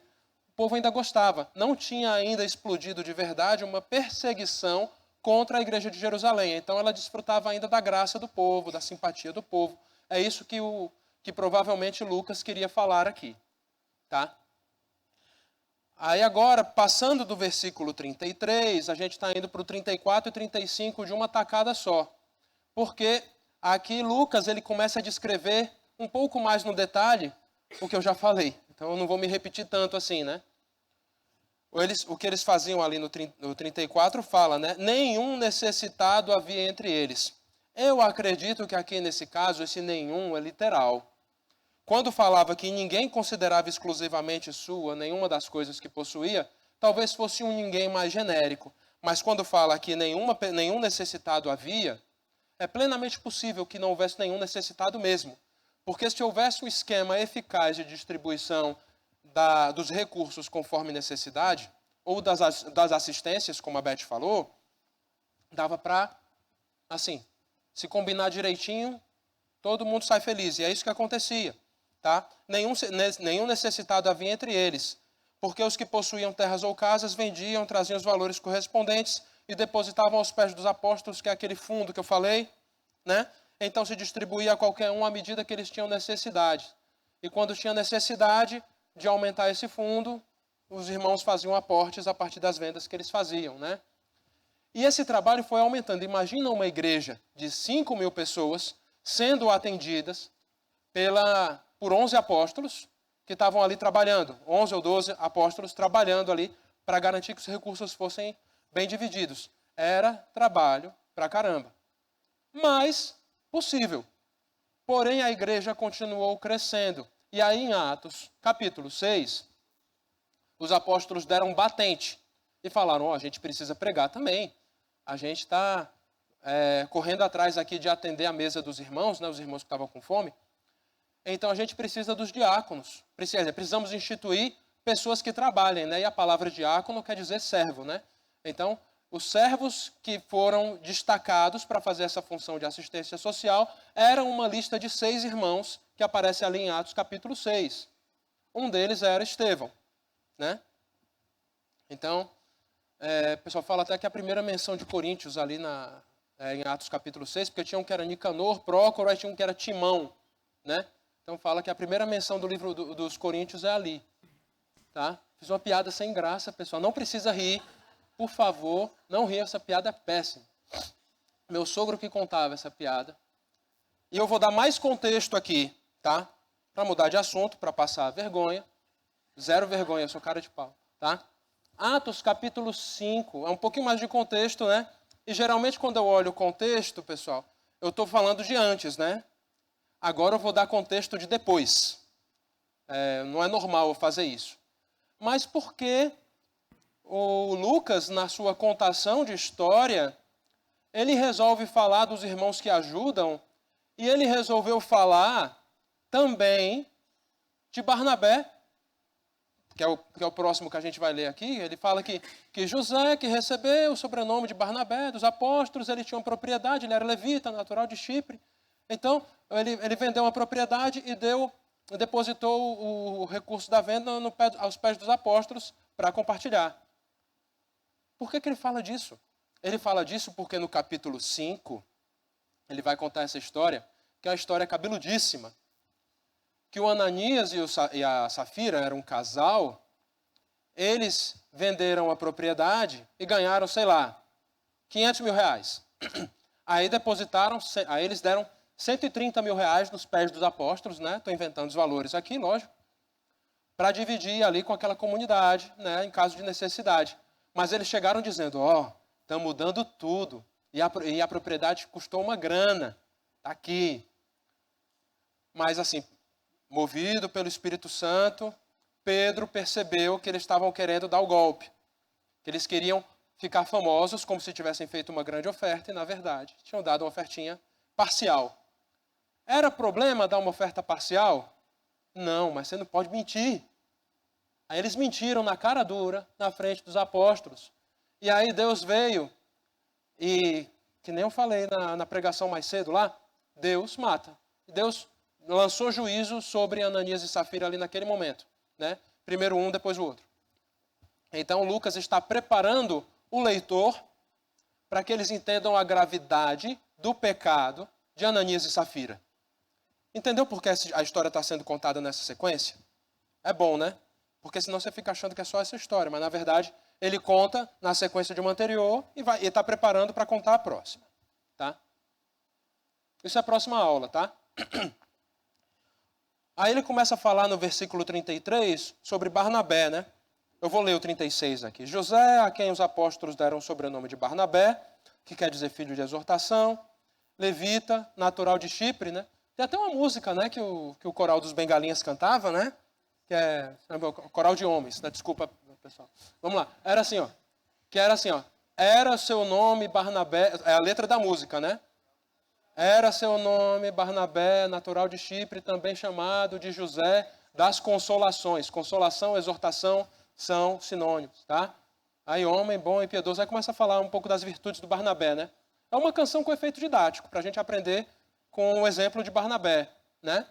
A: O povo ainda gostava. Não tinha ainda explodido de verdade uma perseguição contra a igreja de Jerusalém. Então ela desfrutava ainda da graça do povo, da simpatia do povo. É isso que provavelmente Lucas queria falar aqui. Tá? Aí agora, passando do versículo 33, a gente está indo para o 34 e 35 de uma tacada só. Porque aqui Lucas ele começa a descrever um pouco mais no detalhe o que eu já falei. Então eu não vou me repetir tanto assim, né? O que eles faziam ali no 34 fala, né? Nenhum necessitado havia entre eles. Eu acredito que aqui nesse caso esse nenhum é literal. Quando falava que ninguém considerava exclusivamente sua nenhuma das coisas que possuía, talvez fosse um ninguém mais genérico. Mas quando fala que nenhum necessitado havia, é plenamente possível que não houvesse nenhum necessitado mesmo. Porque se houvesse um esquema eficaz de distribuição dos recursos conforme necessidade, ou das assistências, como a Beth falou, dava para, assim, se combinar direitinho, todo mundo sai feliz. E é isso que acontecia. Tá? Nenhum necessitado havia entre eles, porque os que possuíam terras ou casas vendiam, traziam os valores correspondentes e depositavam aos pés dos apóstolos, que é aquele fundo que eu falei, né? Então se distribuía a qualquer um à medida que eles tinham necessidade. E quando tinha necessidade de aumentar esse fundo, os irmãos faziam aportes a partir das vendas que eles faziam, né? E esse trabalho foi aumentando. Imagina uma igreja de 5.000 pessoas sendo atendidas por 11 apóstolos que estavam ali trabalhando, 11 ou 12 apóstolos trabalhando ali para garantir que os recursos fossem bem divididos. Era trabalho pra caramba. Mas possível. Porém, a igreja continuou crescendo. E aí em Atos, capítulo 6, os apóstolos deram batente e falaram, a gente precisa pregar também. A gente está correndo atrás aqui de atender a mesa dos irmãos, né, os irmãos que estavam com fome. Então a gente precisa dos diáconos. Precisamos instituir pessoas que trabalhem, né? E a palavra diácono quer dizer servo, né? Então, os servos que foram destacados para fazer essa função de assistência social eram uma lista de 6 irmãos que aparece ali em Atos capítulo 6. Um deles era Estevão, né? Então, o pessoal fala até que a primeira menção de Coríntios ali em Atos capítulo 6, porque tinha um que era Nicanor, Prócoro, aí tinha um que era Timão, né? Então fala que a primeira menção do livro dos Coríntios é ali. Tá? Fiz uma piada sem graça, pessoal. Não precisa rir. Por favor, não ria. Essa piada é péssima. Meu sogro que contava essa piada. E eu vou dar mais contexto aqui, tá? Para mudar de assunto, para passar a vergonha. Zero vergonha, sou cara de pau. Tá? Atos capítulo 5. É um pouquinho mais de contexto, né? E geralmente quando eu olho o contexto, pessoal, eu estou falando de antes, né? Agora eu vou dar contexto de depois. Não é normal eu fazer isso. Mas por que o Lucas, na sua contação de história, ele resolve falar dos irmãos que ajudam e ele resolveu falar também de Barnabé, que é o próximo que a gente vai ler aqui. Ele fala que José, que recebeu o sobrenome de Barnabé, dos apóstolos, ele tinha uma propriedade, ele era levita, natural de Chipre. Então, ele vendeu uma propriedade e depositou o recurso da venda aos pés dos apóstolos para compartilhar. Por que ele fala disso? Ele fala disso porque no capítulo 5, ele vai contar essa história, que é uma história cabeludíssima. Que o Ananias e a Safira eram um casal, eles venderam a propriedade e ganharam, sei lá, 500 mil reais. Aí eles deram 130 mil reais nos pés dos apóstolos, né? Estou inventando os valores aqui, lógico, para dividir ali com aquela comunidade, né? Em caso de necessidade. Mas eles chegaram dizendo, estamos dando tudo. E a propriedade custou uma grana. Está aqui. Mas assim, movido pelo Espírito Santo, Pedro percebeu que eles estavam querendo dar o golpe. Que eles queriam ficar famosos como se tivessem feito uma grande oferta e, na verdade, tinham dado uma ofertinha parcial. Era problema dar uma oferta parcial? Não, mas você não pode mentir. Aí eles mentiram na cara dura, na frente dos apóstolos. E aí Deus veio e, que nem eu falei na pregação mais cedo lá, Deus mata Deus lançou juízo sobre Ananias e Safira ali naquele momento, né? Primeiro um, depois o outro. Então, Lucas está preparando o leitor para que eles entendam a gravidade do pecado de Ananias e Safira. Entendeu por que a história está sendo contada nessa sequência? É bom, né? Porque senão você fica achando que é só essa história. Mas, na verdade, ele conta na sequência de uma anterior e está preparando para contar a próxima. Tá? Isso é a próxima aula, tá? Aí ele começa a falar no versículo 33 sobre Barnabé, né? Eu vou ler o 36 aqui. José, a quem os apóstolos deram o sobrenome de Barnabé, que quer dizer filho de exortação, levita, natural de Chipre, né? Tem até uma música, né, que o coral dos Bengalinhas cantava, né? Que é o coral de homens, né? Desculpa, pessoal. Vamos lá. Era assim, ó. Que era assim, ó. Era seu nome Barnabé, é a letra da música, né? Era seu nome Barnabé, natural de Chipre, também chamado de José das Consolações. Consolação, exortação são sinônimos, tá? Aí, homem bom e piedoso, aí começa a falar um pouco das virtudes do Barnabé, né? É uma canção com efeito didático, para a gente aprender com o exemplo de Barnabé, né?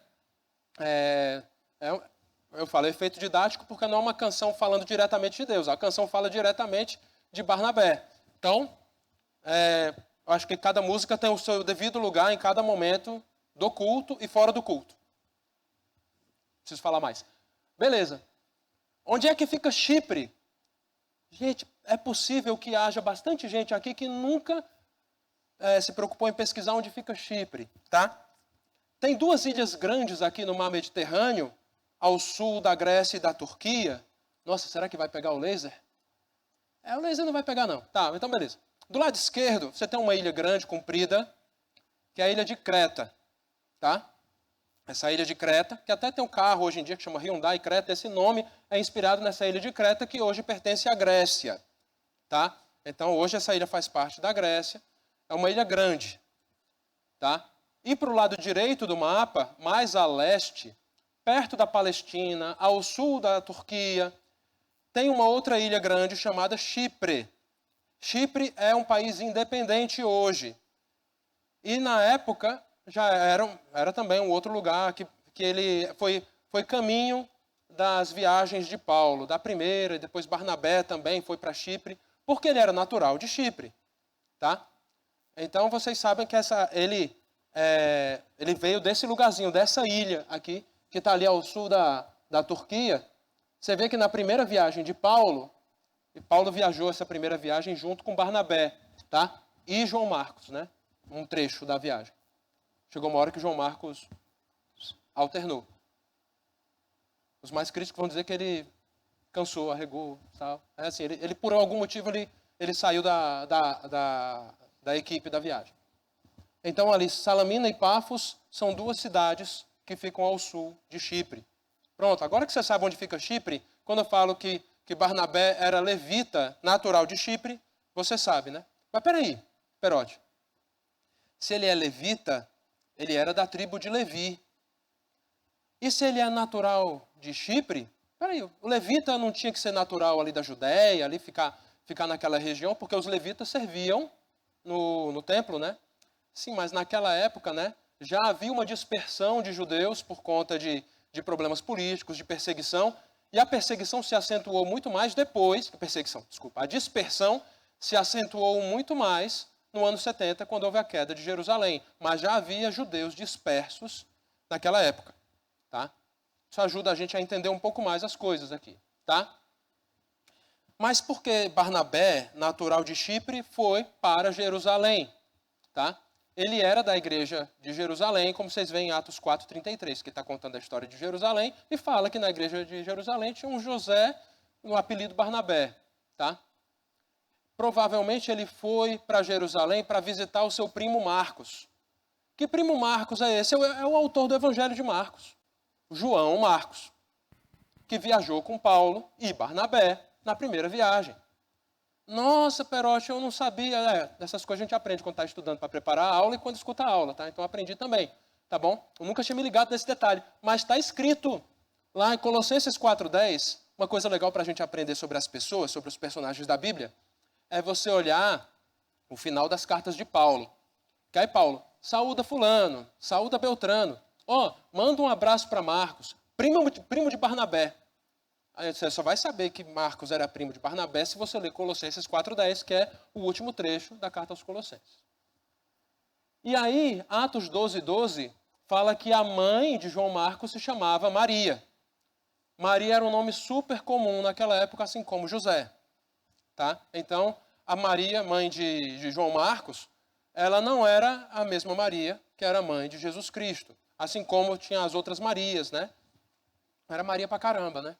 A: Eu falo efeito didático porque não é uma canção falando diretamente de Deus. A canção fala diretamente de Barnabé. Então, eu acho que cada música tem o seu devido lugar em cada momento do culto e fora do culto. Preciso falar mais. Beleza. Onde é que fica Chipre? Gente, é possível que haja bastante gente aqui que nunca se preocupou em pesquisar onde fica Chipre, tá? Tem duas ilhas grandes aqui no mar Mediterrâneo, ao sul da Grécia e da Turquia. Nossa, será que vai pegar o laser? O laser não vai pegar não. Tá, então beleza. Do lado esquerdo, você tem uma ilha grande, comprida, que é a ilha de Creta, tá? Essa ilha de Creta, que até tem um carro hoje em dia que chama Hyundai Creta, esse nome é inspirado nessa ilha de Creta, que hoje pertence à Grécia, tá? Então, hoje essa ilha faz parte da Grécia, é uma ilha grande, tá? E para o lado direito do mapa, mais a leste, perto da Palestina, ao sul da Turquia, tem uma outra ilha grande chamada Chipre. Chipre é um país independente hoje. E na época já era também um outro lugar que ele foi caminho das viagens de Paulo, da primeira, e depois Barnabé também foi para Chipre, porque ele era natural de Chipre, tá? Então vocês sabem que ele veio desse lugarzinho, dessa ilha aqui, que está ali ao sul da Turquia. Você vê que na primeira viagem de Paulo, e Paulo viajou essa primeira viagem junto com Barnabé, tá? E João Marcos, né? Um trecho da viagem. Chegou uma hora que João Marcos alternou. Os mais críticos vão dizer que ele cansou, arregou, tal. É assim, ele por algum motivo ele saiu da equipe da viagem. Então ali, Salamina e Pafos são duas cidades que ficam ao sul de Chipre. Pronto, agora que você sabe onde fica Chipre, quando eu falo que Barnabé era levita natural de Chipre, você sabe, né? Mas peraí, Perote. Se ele é levita, ele era da tribo de Levi. E se ele é natural de Chipre, peraí, o levita não tinha que ser natural ali da Judéia, ali ficar naquela região, porque os levitas serviam no templo, né? Sim, mas naquela época, né, já havia uma dispersão de judeus por conta de problemas políticos, de perseguição, e a perseguição se acentuou muito mais depois, a dispersão se acentuou muito mais no ano 70, quando houve a queda de Jerusalém, mas já havia judeus dispersos naquela época, tá? Isso ajuda a gente a entender um pouco mais as coisas aqui, tá? Mas por que Barnabé, natural de Chipre, foi para Jerusalém, tá? Ele era da igreja de Jerusalém, como vocês veem em Atos 4:33, que está contando a história de Jerusalém, e fala que na igreja de Jerusalém tinha um José, no apelido Barnabé, tá? Provavelmente ele foi para Jerusalém para visitar o seu primo Marcos. Que primo Marcos é esse? É o autor do Evangelho de Marcos, João Marcos, que viajou com Paulo e Barnabé na primeira viagem. Nossa, Peroche, eu não sabia. Dessas coisas a gente aprende quando está estudando para preparar a aula e quando escuta a aula, tá? Então aprendi também, tá bom? Eu nunca tinha me ligado nesse detalhe, mas está escrito lá em Colossenses 4:10, uma coisa legal para a gente aprender sobre as pessoas, sobre os personagens da Bíblia, é você olhar o final das cartas de Paulo. Que aí Paulo, saúda fulano, saúda Beltrano. Manda um abraço para Marcos, primo de Barnabé. Aí você só vai saber que Marcos era primo de Barnabé se você ler Colossenses 4:10, que é o último trecho da carta aos Colossenses. E aí, Atos 12:12, fala que a mãe de João Marcos se chamava Maria. Maria era um nome super comum naquela época, assim como José. Tá? Então, a Maria, mãe de João Marcos, ela não era a mesma Maria que era mãe de Jesus Cristo. Assim como tinha as outras Marias, né? Era Maria pra caramba, né?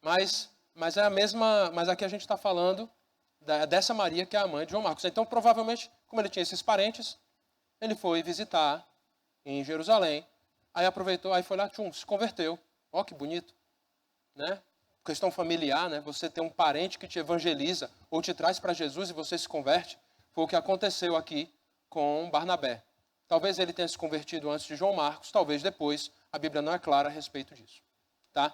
A: Mas é a mesma, mas aqui a gente está falando dessa Maria que é a mãe de João Marcos. Então, provavelmente, como ele tinha esses parentes, ele foi visitar em Jerusalém, aí aproveitou, aí foi lá, se converteu. Ó, que bonito, né? Questão familiar, né? Você ter um parente que te evangeliza ou te traz para Jesus e você se converte, foi o que aconteceu aqui com Barnabé. Talvez ele tenha se convertido antes de João Marcos, talvez depois, a Bíblia não é clara a respeito disso, tá?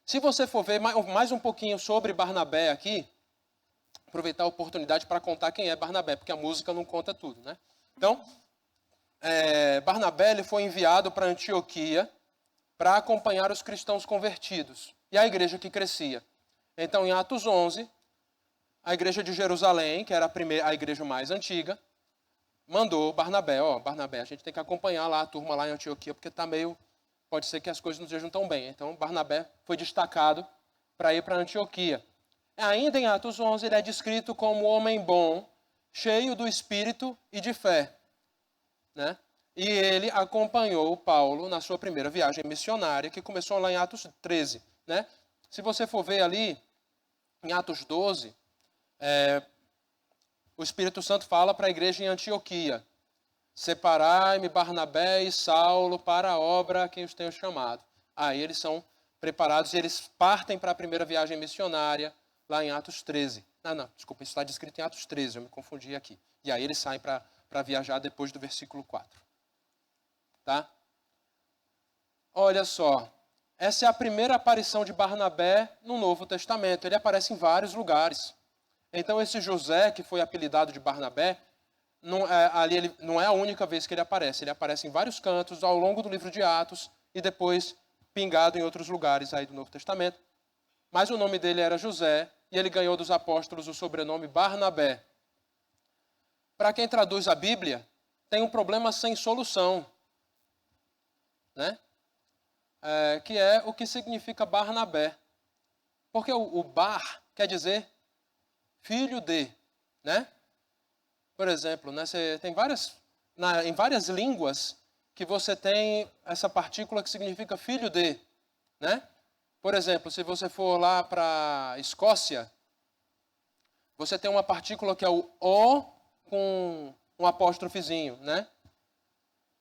A: Se você for ver mais um pouquinho sobre Barnabé aqui, aproveitar a oportunidade para contar quem é Barnabé, porque a música não conta tudo, né? Então, Barnabé ele foi enviado para Antioquia para acompanhar os cristãos convertidos e a igreja que crescia. Então, em Atos 11, a igreja de Jerusalém, que era a igreja mais antiga, mandou Barnabé, Barnabé, a gente tem que acompanhar lá a turma lá em Antioquia, porque está meio... Pode ser que as coisas não estejam tão bem. Então, Barnabé foi destacado para ir para Antioquia. Ainda em Atos 11, ele é descrito como homem bom, cheio do Espírito e de fé, né? E ele acompanhou Paulo na sua primeira viagem missionária, que começou lá em Atos 13, né? Se você for ver ali, em Atos 12, o Espírito Santo fala para a igreja em Antioquia: separai-me Barnabé e Saulo para a obra a quem os tenho chamado. Aí eles são preparados e eles partem para a primeira viagem missionária, lá em Atos 13. Desculpa, isso está descrito em Atos 13, eu me confundi aqui. E aí eles saem para viajar depois do versículo 4. Tá? Olha só, essa é a primeira aparição de Barnabé no Novo Testamento. Ele aparece em vários lugares. Então esse José, que foi apelidado de Barnabé, ele não é a única vez que ele aparece. Ele aparece em vários cantos ao longo do livro de Atos e depois pingado em outros lugares aí do Novo Testamento. Mas o nome dele era José e ele ganhou dos apóstolos o sobrenome Barnabé. Para quem traduz a Bíblia, tem um problema sem solução, né? Que é o que significa Barnabé. Porque o bar quer dizer filho de, né? Por exemplo, né, você tem em várias línguas que você tem essa partícula que significa filho de, né? Por exemplo, se você for lá para a Escócia, você tem uma partícula que é o O com um apóstrofezinho, né?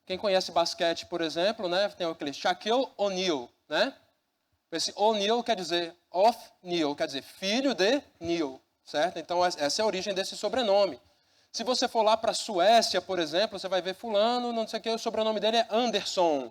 A: Quem conhece basquete, por exemplo, né, tem aquele Shaquille O'Neal, né? Esse O'Neal quer dizer of Neil, quer dizer filho de Neil, certo? Então essa é a origem desse sobrenome. Se você for lá para a Suécia, por exemplo, você vai ver fulano, não sei o que, o sobrenome dele é Anderson.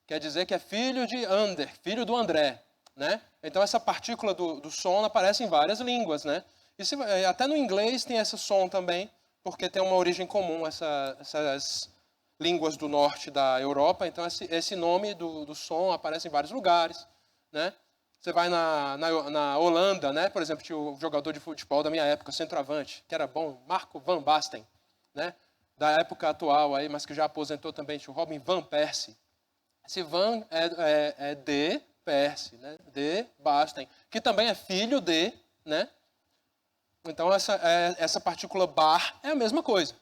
A: Quer dizer que é filho de Ander, filho do André, né? Então essa partícula do som aparece em várias línguas, né? E até no inglês tem esse som também, porque tem uma origem comum, essas línguas do norte da Europa. Então esse nome do som aparece em vários lugares, né? Você vai na Holanda, né? Por exemplo, tinha o jogador de futebol da minha época, centroavante, que era bom, Marco van Basten, né? Da época atual aí, mas que já aposentou também, tinha o Robin van Persie. Esse Van é de Persie, né? De Basten, que também é filho de, né? Então essa partícula bar é a mesma coisa.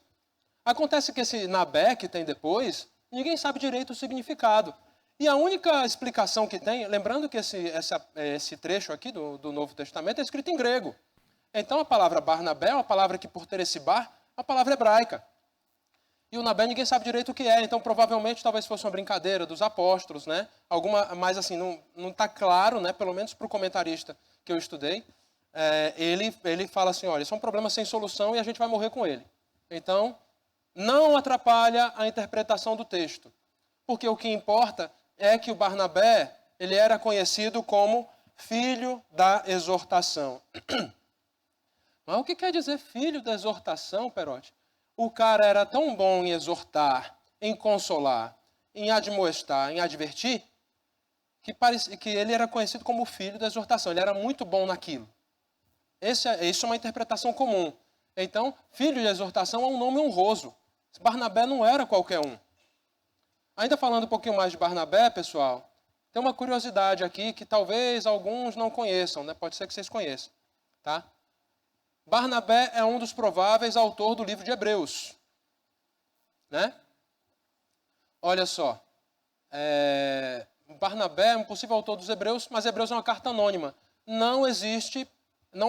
A: Acontece que esse Nabé que tem depois, ninguém sabe direito o significado. E a única explicação que tem, lembrando que esse trecho aqui do Novo Testamento é escrito em grego. Então a palavra Barnabé é uma palavra que, por ter esse bar, é uma palavra hebraica. E o Nabé ninguém sabe direito o que é, então provavelmente talvez fosse uma brincadeira dos apóstolos, né? Mas assim, não está claro, né? Pelo menos para o comentarista que eu estudei, ele fala assim, olha, isso é um problema sem solução e a gente vai morrer com ele. Então, não atrapalha a interpretação do texto. Porque o que importa é que o Barnabé, ele era conhecido como filho da exortação. Mas o que quer dizer filho da exortação, Perotti? O cara era tão bom em exortar, em consolar, em admoestar, em advertir, que ele era conhecido como o filho da exortação. Ele era muito bom naquilo. Isso é uma interpretação comum. Então, filho de exortação é um nome honroso. Barnabé não era qualquer um. Ainda falando um pouquinho mais de Barnabé, pessoal, tem uma curiosidade aqui que talvez alguns não conheçam, né? Pode ser que vocês conheçam. Tá? Barnabé é um dos prováveis autores do livro de Hebreus. Né? Olha só. Barnabé é um possível autor dos Hebreus, mas Hebreus é uma carta anônima. Não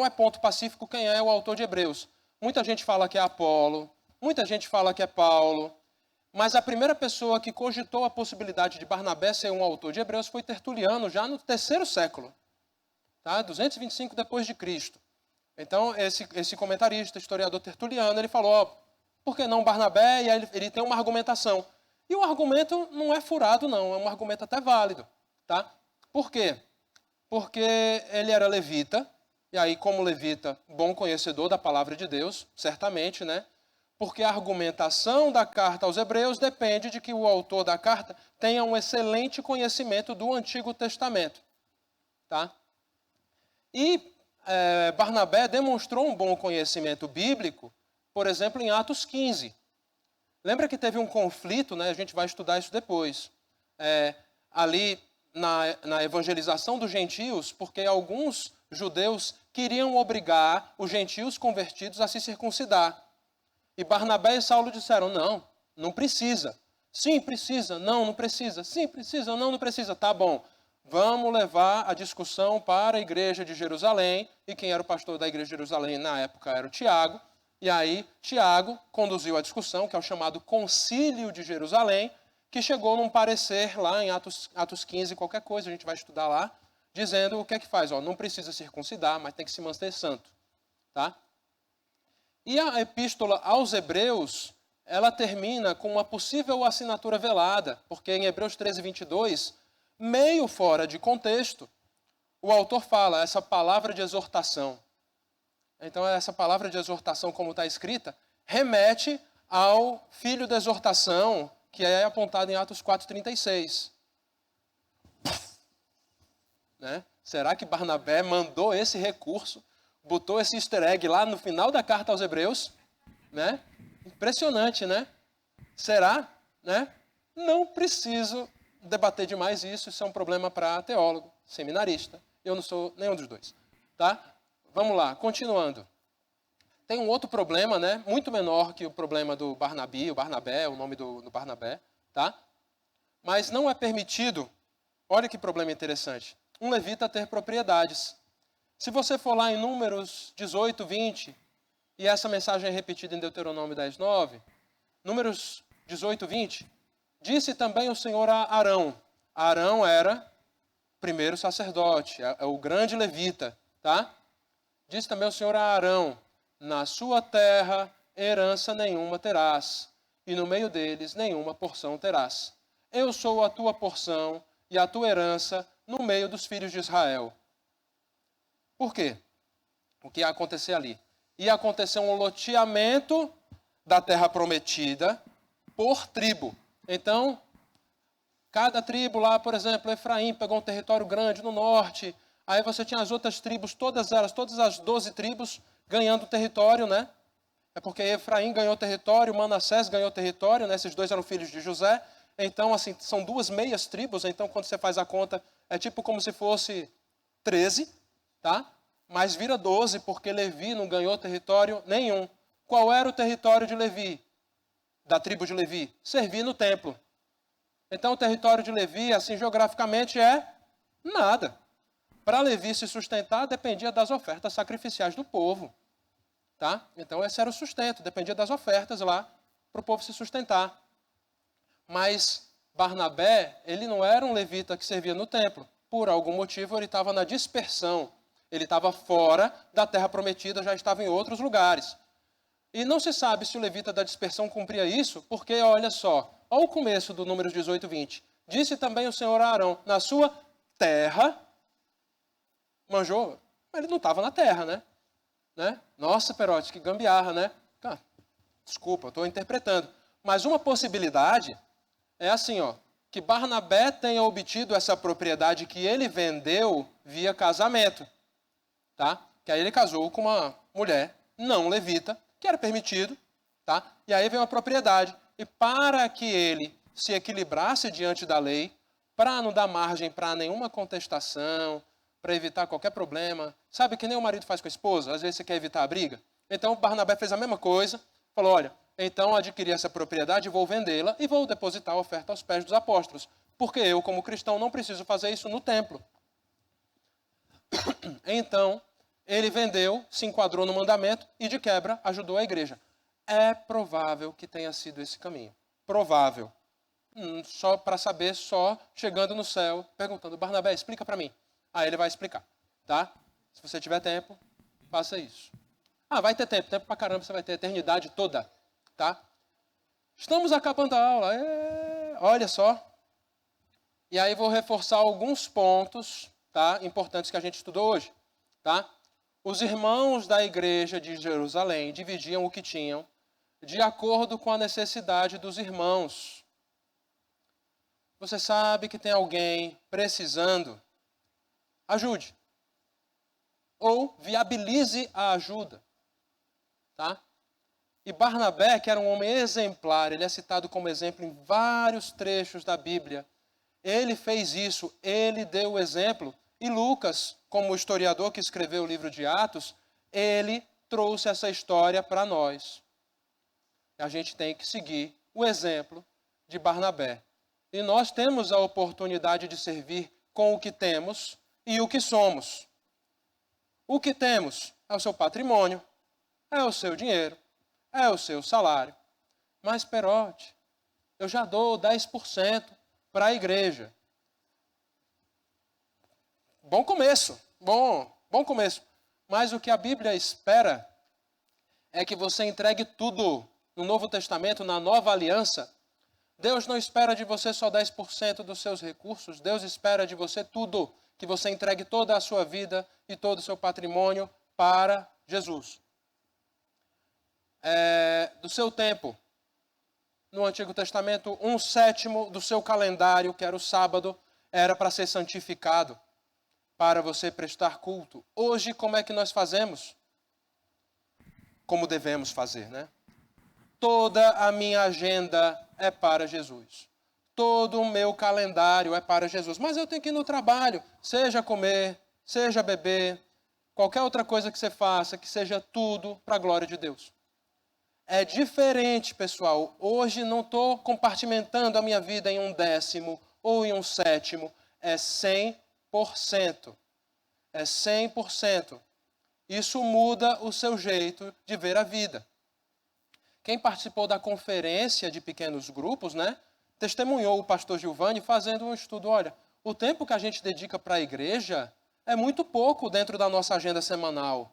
A: é ponto pacífico quem é o autor de Hebreus. Muita gente fala que é Apolo, muita gente fala que é Paulo, mas a primeira pessoa que cogitou a possibilidade de Barnabé ser um autor de Hebreus foi Tertuliano, já no 3º século, tá? 225 depois de Cristo. Então, esse comentarista, historiador Tertuliano, ele falou, por que não Barnabé? E aí ele tem uma argumentação. E o argumento não é furado, não, é um argumento até válido, tá? Por quê? Porque ele era levita, e aí, como levita, bom conhecedor da palavra de Deus, certamente, né? Porque a argumentação da carta aos Hebreus depende de que o autor da carta tenha um excelente conhecimento do Antigo Testamento. Tá? E Barnabé demonstrou um bom conhecimento bíblico, por exemplo, em Atos 15. Lembra que teve um conflito, né? A gente vai estudar isso depois, ali na evangelização dos gentios, porque alguns judeus queriam obrigar os gentios convertidos a se circuncidar. E Barnabé e Saulo disseram, não precisa. Sim, precisa. Não precisa. Sim, precisa. Não precisa. Tá bom. Vamos levar a discussão para a igreja de Jerusalém. E quem era o pastor da igreja de Jerusalém na época era o Tiago. E aí Tiago conduziu a discussão, que é o chamado Concílio de Jerusalém, que chegou num parecer lá em Atos 15, qualquer coisa, a gente vai estudar lá, dizendo o que é que faz. Não precisa circuncidar, mas tem que se manter santo. Tá? E a epístola aos Hebreus, ela termina com uma possível assinatura velada, porque em Hebreus 13, 22, meio fora de contexto, o autor fala essa palavra de exortação. Então, essa palavra de exortação, como está escrita, remete ao filho da exortação, que é apontado em Atos 4,36. Né? Será que Barnabé mandou esse recurso, botou esse easter egg lá no final da carta aos Hebreus? Né? Impressionante, né? Será? Né? Não preciso debater demais isso é um problema para teólogo, seminarista. Eu não sou nenhum dos dois. Tá? Vamos lá, continuando. Tem um outro problema, né? Muito menor que o problema do Barnabé, o nome do Barnabé. Tá? Mas não é permitido, olha que problema interessante, um levita ter propriedades. Se você for lá em Números 18, 20, e essa mensagem é repetida em Deuteronômio 10, 9, Números 18, 20, disse também o Senhor a Arão. Arão era primeiro sacerdote, é o grande levita, tá? Disse também o Senhor a Arão, na sua terra herança nenhuma terás, e no meio deles nenhuma porção terás. Eu sou a tua porção e a tua herança no meio dos filhos de Israel. Por quê? O que ia acontecer ali? Ia acontecer um loteamento da terra prometida por tribo. Então, cada tribo lá, por exemplo, Efraim pegou um território grande no norte. Aí você tinha as outras tribos, todas as 12 tribos ganhando território, né? É porque Efraim ganhou território, Manassés ganhou território, né? Esses dois eram filhos de José. Então, assim, são duas meias tribos. Então, quando você faz a conta, é tipo como se fosse 13, tá? Mas vira 12, porque Levi não ganhou território nenhum. Qual era o território de Levi? Da tribo de Levi? Servir no templo. Então, o território de Levi, assim, geograficamente, é nada. Para Levi se sustentar, dependia das ofertas sacrificiais do povo. Tá? Então, esse era o sustento, dependia das ofertas lá para o povo se sustentar. Mas Barnabé, ele não era um levita que servia no templo. Por algum motivo, ele estava na dispersão. Ele estava fora da terra prometida, já estava em outros lugares. E não se sabe se o levita da dispersão cumpria isso, porque, olha só, olha o começo do Números 18, 20. Disse também o Senhor a Arão, na sua terra, manjou, ele não estava na terra, né? Nossa, Perote, que gambiarra, né? Desculpa, estou interpretando. Mas uma possibilidade é assim, ó. que Barnabé tenha obtido essa propriedade que ele vendeu via casamento, tá? Que aí ele casou com uma mulher não levita, que era permitido, tá? E aí veio uma propriedade. E para que ele se equilibrasse diante da lei, para não dar margem para nenhuma contestação, para evitar qualquer problema, sabe que nem o marido faz com a esposa? Às vezes você quer evitar a briga. Então Barnabé fez a mesma coisa, falou, olha, então adquiri essa propriedade, vou vendê-la e vou depositar a oferta aos pés dos apóstolos, porque eu, como cristão, não preciso fazer isso no templo. Então, ele vendeu, se enquadrou no mandamento e, de quebra, ajudou a igreja. É provável que tenha sido esse caminho. Provável. Só para saber, só chegando no céu, perguntando, Barnabé, explica para mim. Aí ele vai explicar, tá? Se você tiver tempo, faça isso. Ah, vai ter tempo pra caramba, você vai ter a eternidade toda, tá? Estamos acabando a aula, olha só. E aí vou reforçar alguns pontos, tá, importantes que a gente estudou hoje, tá? Os irmãos da igreja de Jerusalém dividiam o que tinham de acordo com a necessidade dos irmãos. Você sabe que tem alguém precisando? Ajude. Ou viabilize a ajuda. Tá? E Barnabé, que era um homem exemplar, ele é citado como exemplo em vários trechos da Bíblia. Ele fez isso, ele deu o exemplo. E Lucas, como historiador que escreveu o livro de Atos, ele trouxe essa história para nós. A gente tem que seguir o exemplo de Barnabé. E nós temos a oportunidade de servir com o que temos e o que somos. O que temos é o seu patrimônio, é o seu dinheiro, é o seu salário. Mas, Perote, eu já dou 10% para a igreja. Bom começo, bom começo. Mas o que a Bíblia espera é que você entregue tudo. No Novo Testamento, na Nova Aliança, Deus não espera de você só 10% dos seus recursos. Deus espera de você tudo. Que você entregue toda a sua vida e todo o seu patrimônio para Jesus. Do seu tempo, no Antigo Testamento, 1/7 do seu calendário, que era o sábado, era para ser santificado, para você prestar culto. Hoje, como é que nós fazemos? Como devemos fazer, né? Toda a minha agenda é para Jesus. Todo o meu calendário é para Jesus. Mas eu tenho que ir no trabalho, seja comer, seja beber, qualquer outra coisa que você faça, que seja tudo para a glória de Deus. É diferente, pessoal. Hoje não estou compartimentando a minha vida em 1/10 ou em 1/7. É 100%. É 100%. Isso muda o seu jeito de ver a vida. Quem participou da conferência de pequenos grupos, né, testemunhou o pastor Giovanni fazendo um estudo. Olha, o tempo que a gente dedica para a igreja é muito pouco dentro da nossa agenda semanal.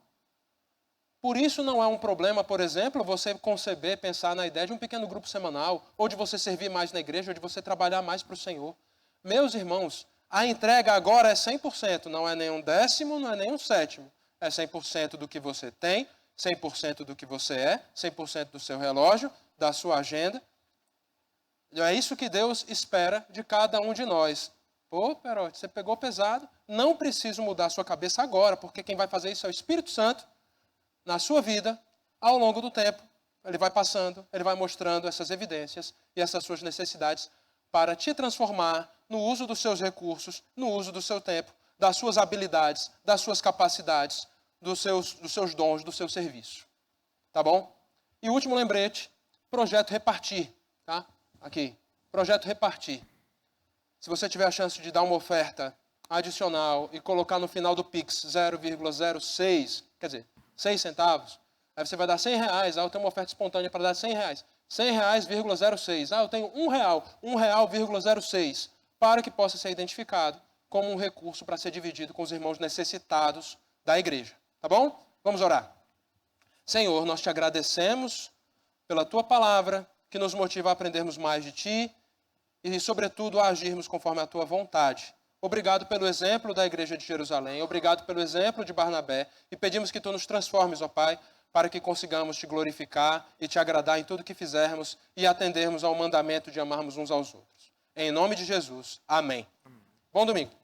A: Por isso não é um problema, por exemplo, você conceber, pensar na ideia de um pequeno grupo semanal, ou de você servir mais na igreja, ou de você trabalhar mais para o Senhor. Meus irmãos, a entrega agora é 100%, não é nem 1/10, não é nem 1/7. É 100% do que você tem, 100% do que você é, 100% do seu relógio, da sua agenda. É isso que Deus espera de cada um de nós. Pô, Perote, você pegou pesado. Não preciso mudar a sua cabeça agora, porque quem vai fazer isso é o Espírito Santo na sua vida, ao longo do tempo. Ele vai passando, ele vai mostrando essas evidências e essas suas necessidades para te transformar no uso dos seus recursos, no uso do seu tempo, das suas habilidades, das suas capacidades, dos seus dons, do seu serviço. Tá bom? E o último lembrete, projeto Repartir. Tá? Aqui, projeto Repartir. Se você tiver a chance de dar uma oferta adicional e colocar no final do Pix 0,06, quer dizer, 6 centavos, aí você vai dar R$100. Ah, eu tenho uma oferta espontânea para dar R$100. R$100,06. Ah, eu tenho R$1, R$1,06, para que possa ser identificado como um recurso para ser dividido com os irmãos necessitados da igreja. Tá bom? Vamos orar. Senhor, nós te agradecemos pela tua palavra, que nos motiva a aprendermos mais de ti e, sobretudo, a agirmos conforme a tua vontade. Obrigado pelo exemplo da igreja de Jerusalém, obrigado pelo exemplo de Barnabé, e pedimos que tu nos transformes, ó Pai, para que consigamos te glorificar e te agradar em tudo que fizermos e atendermos ao mandamento de amarmos uns aos outros. Em nome de Jesus. Amém. Bom domingo.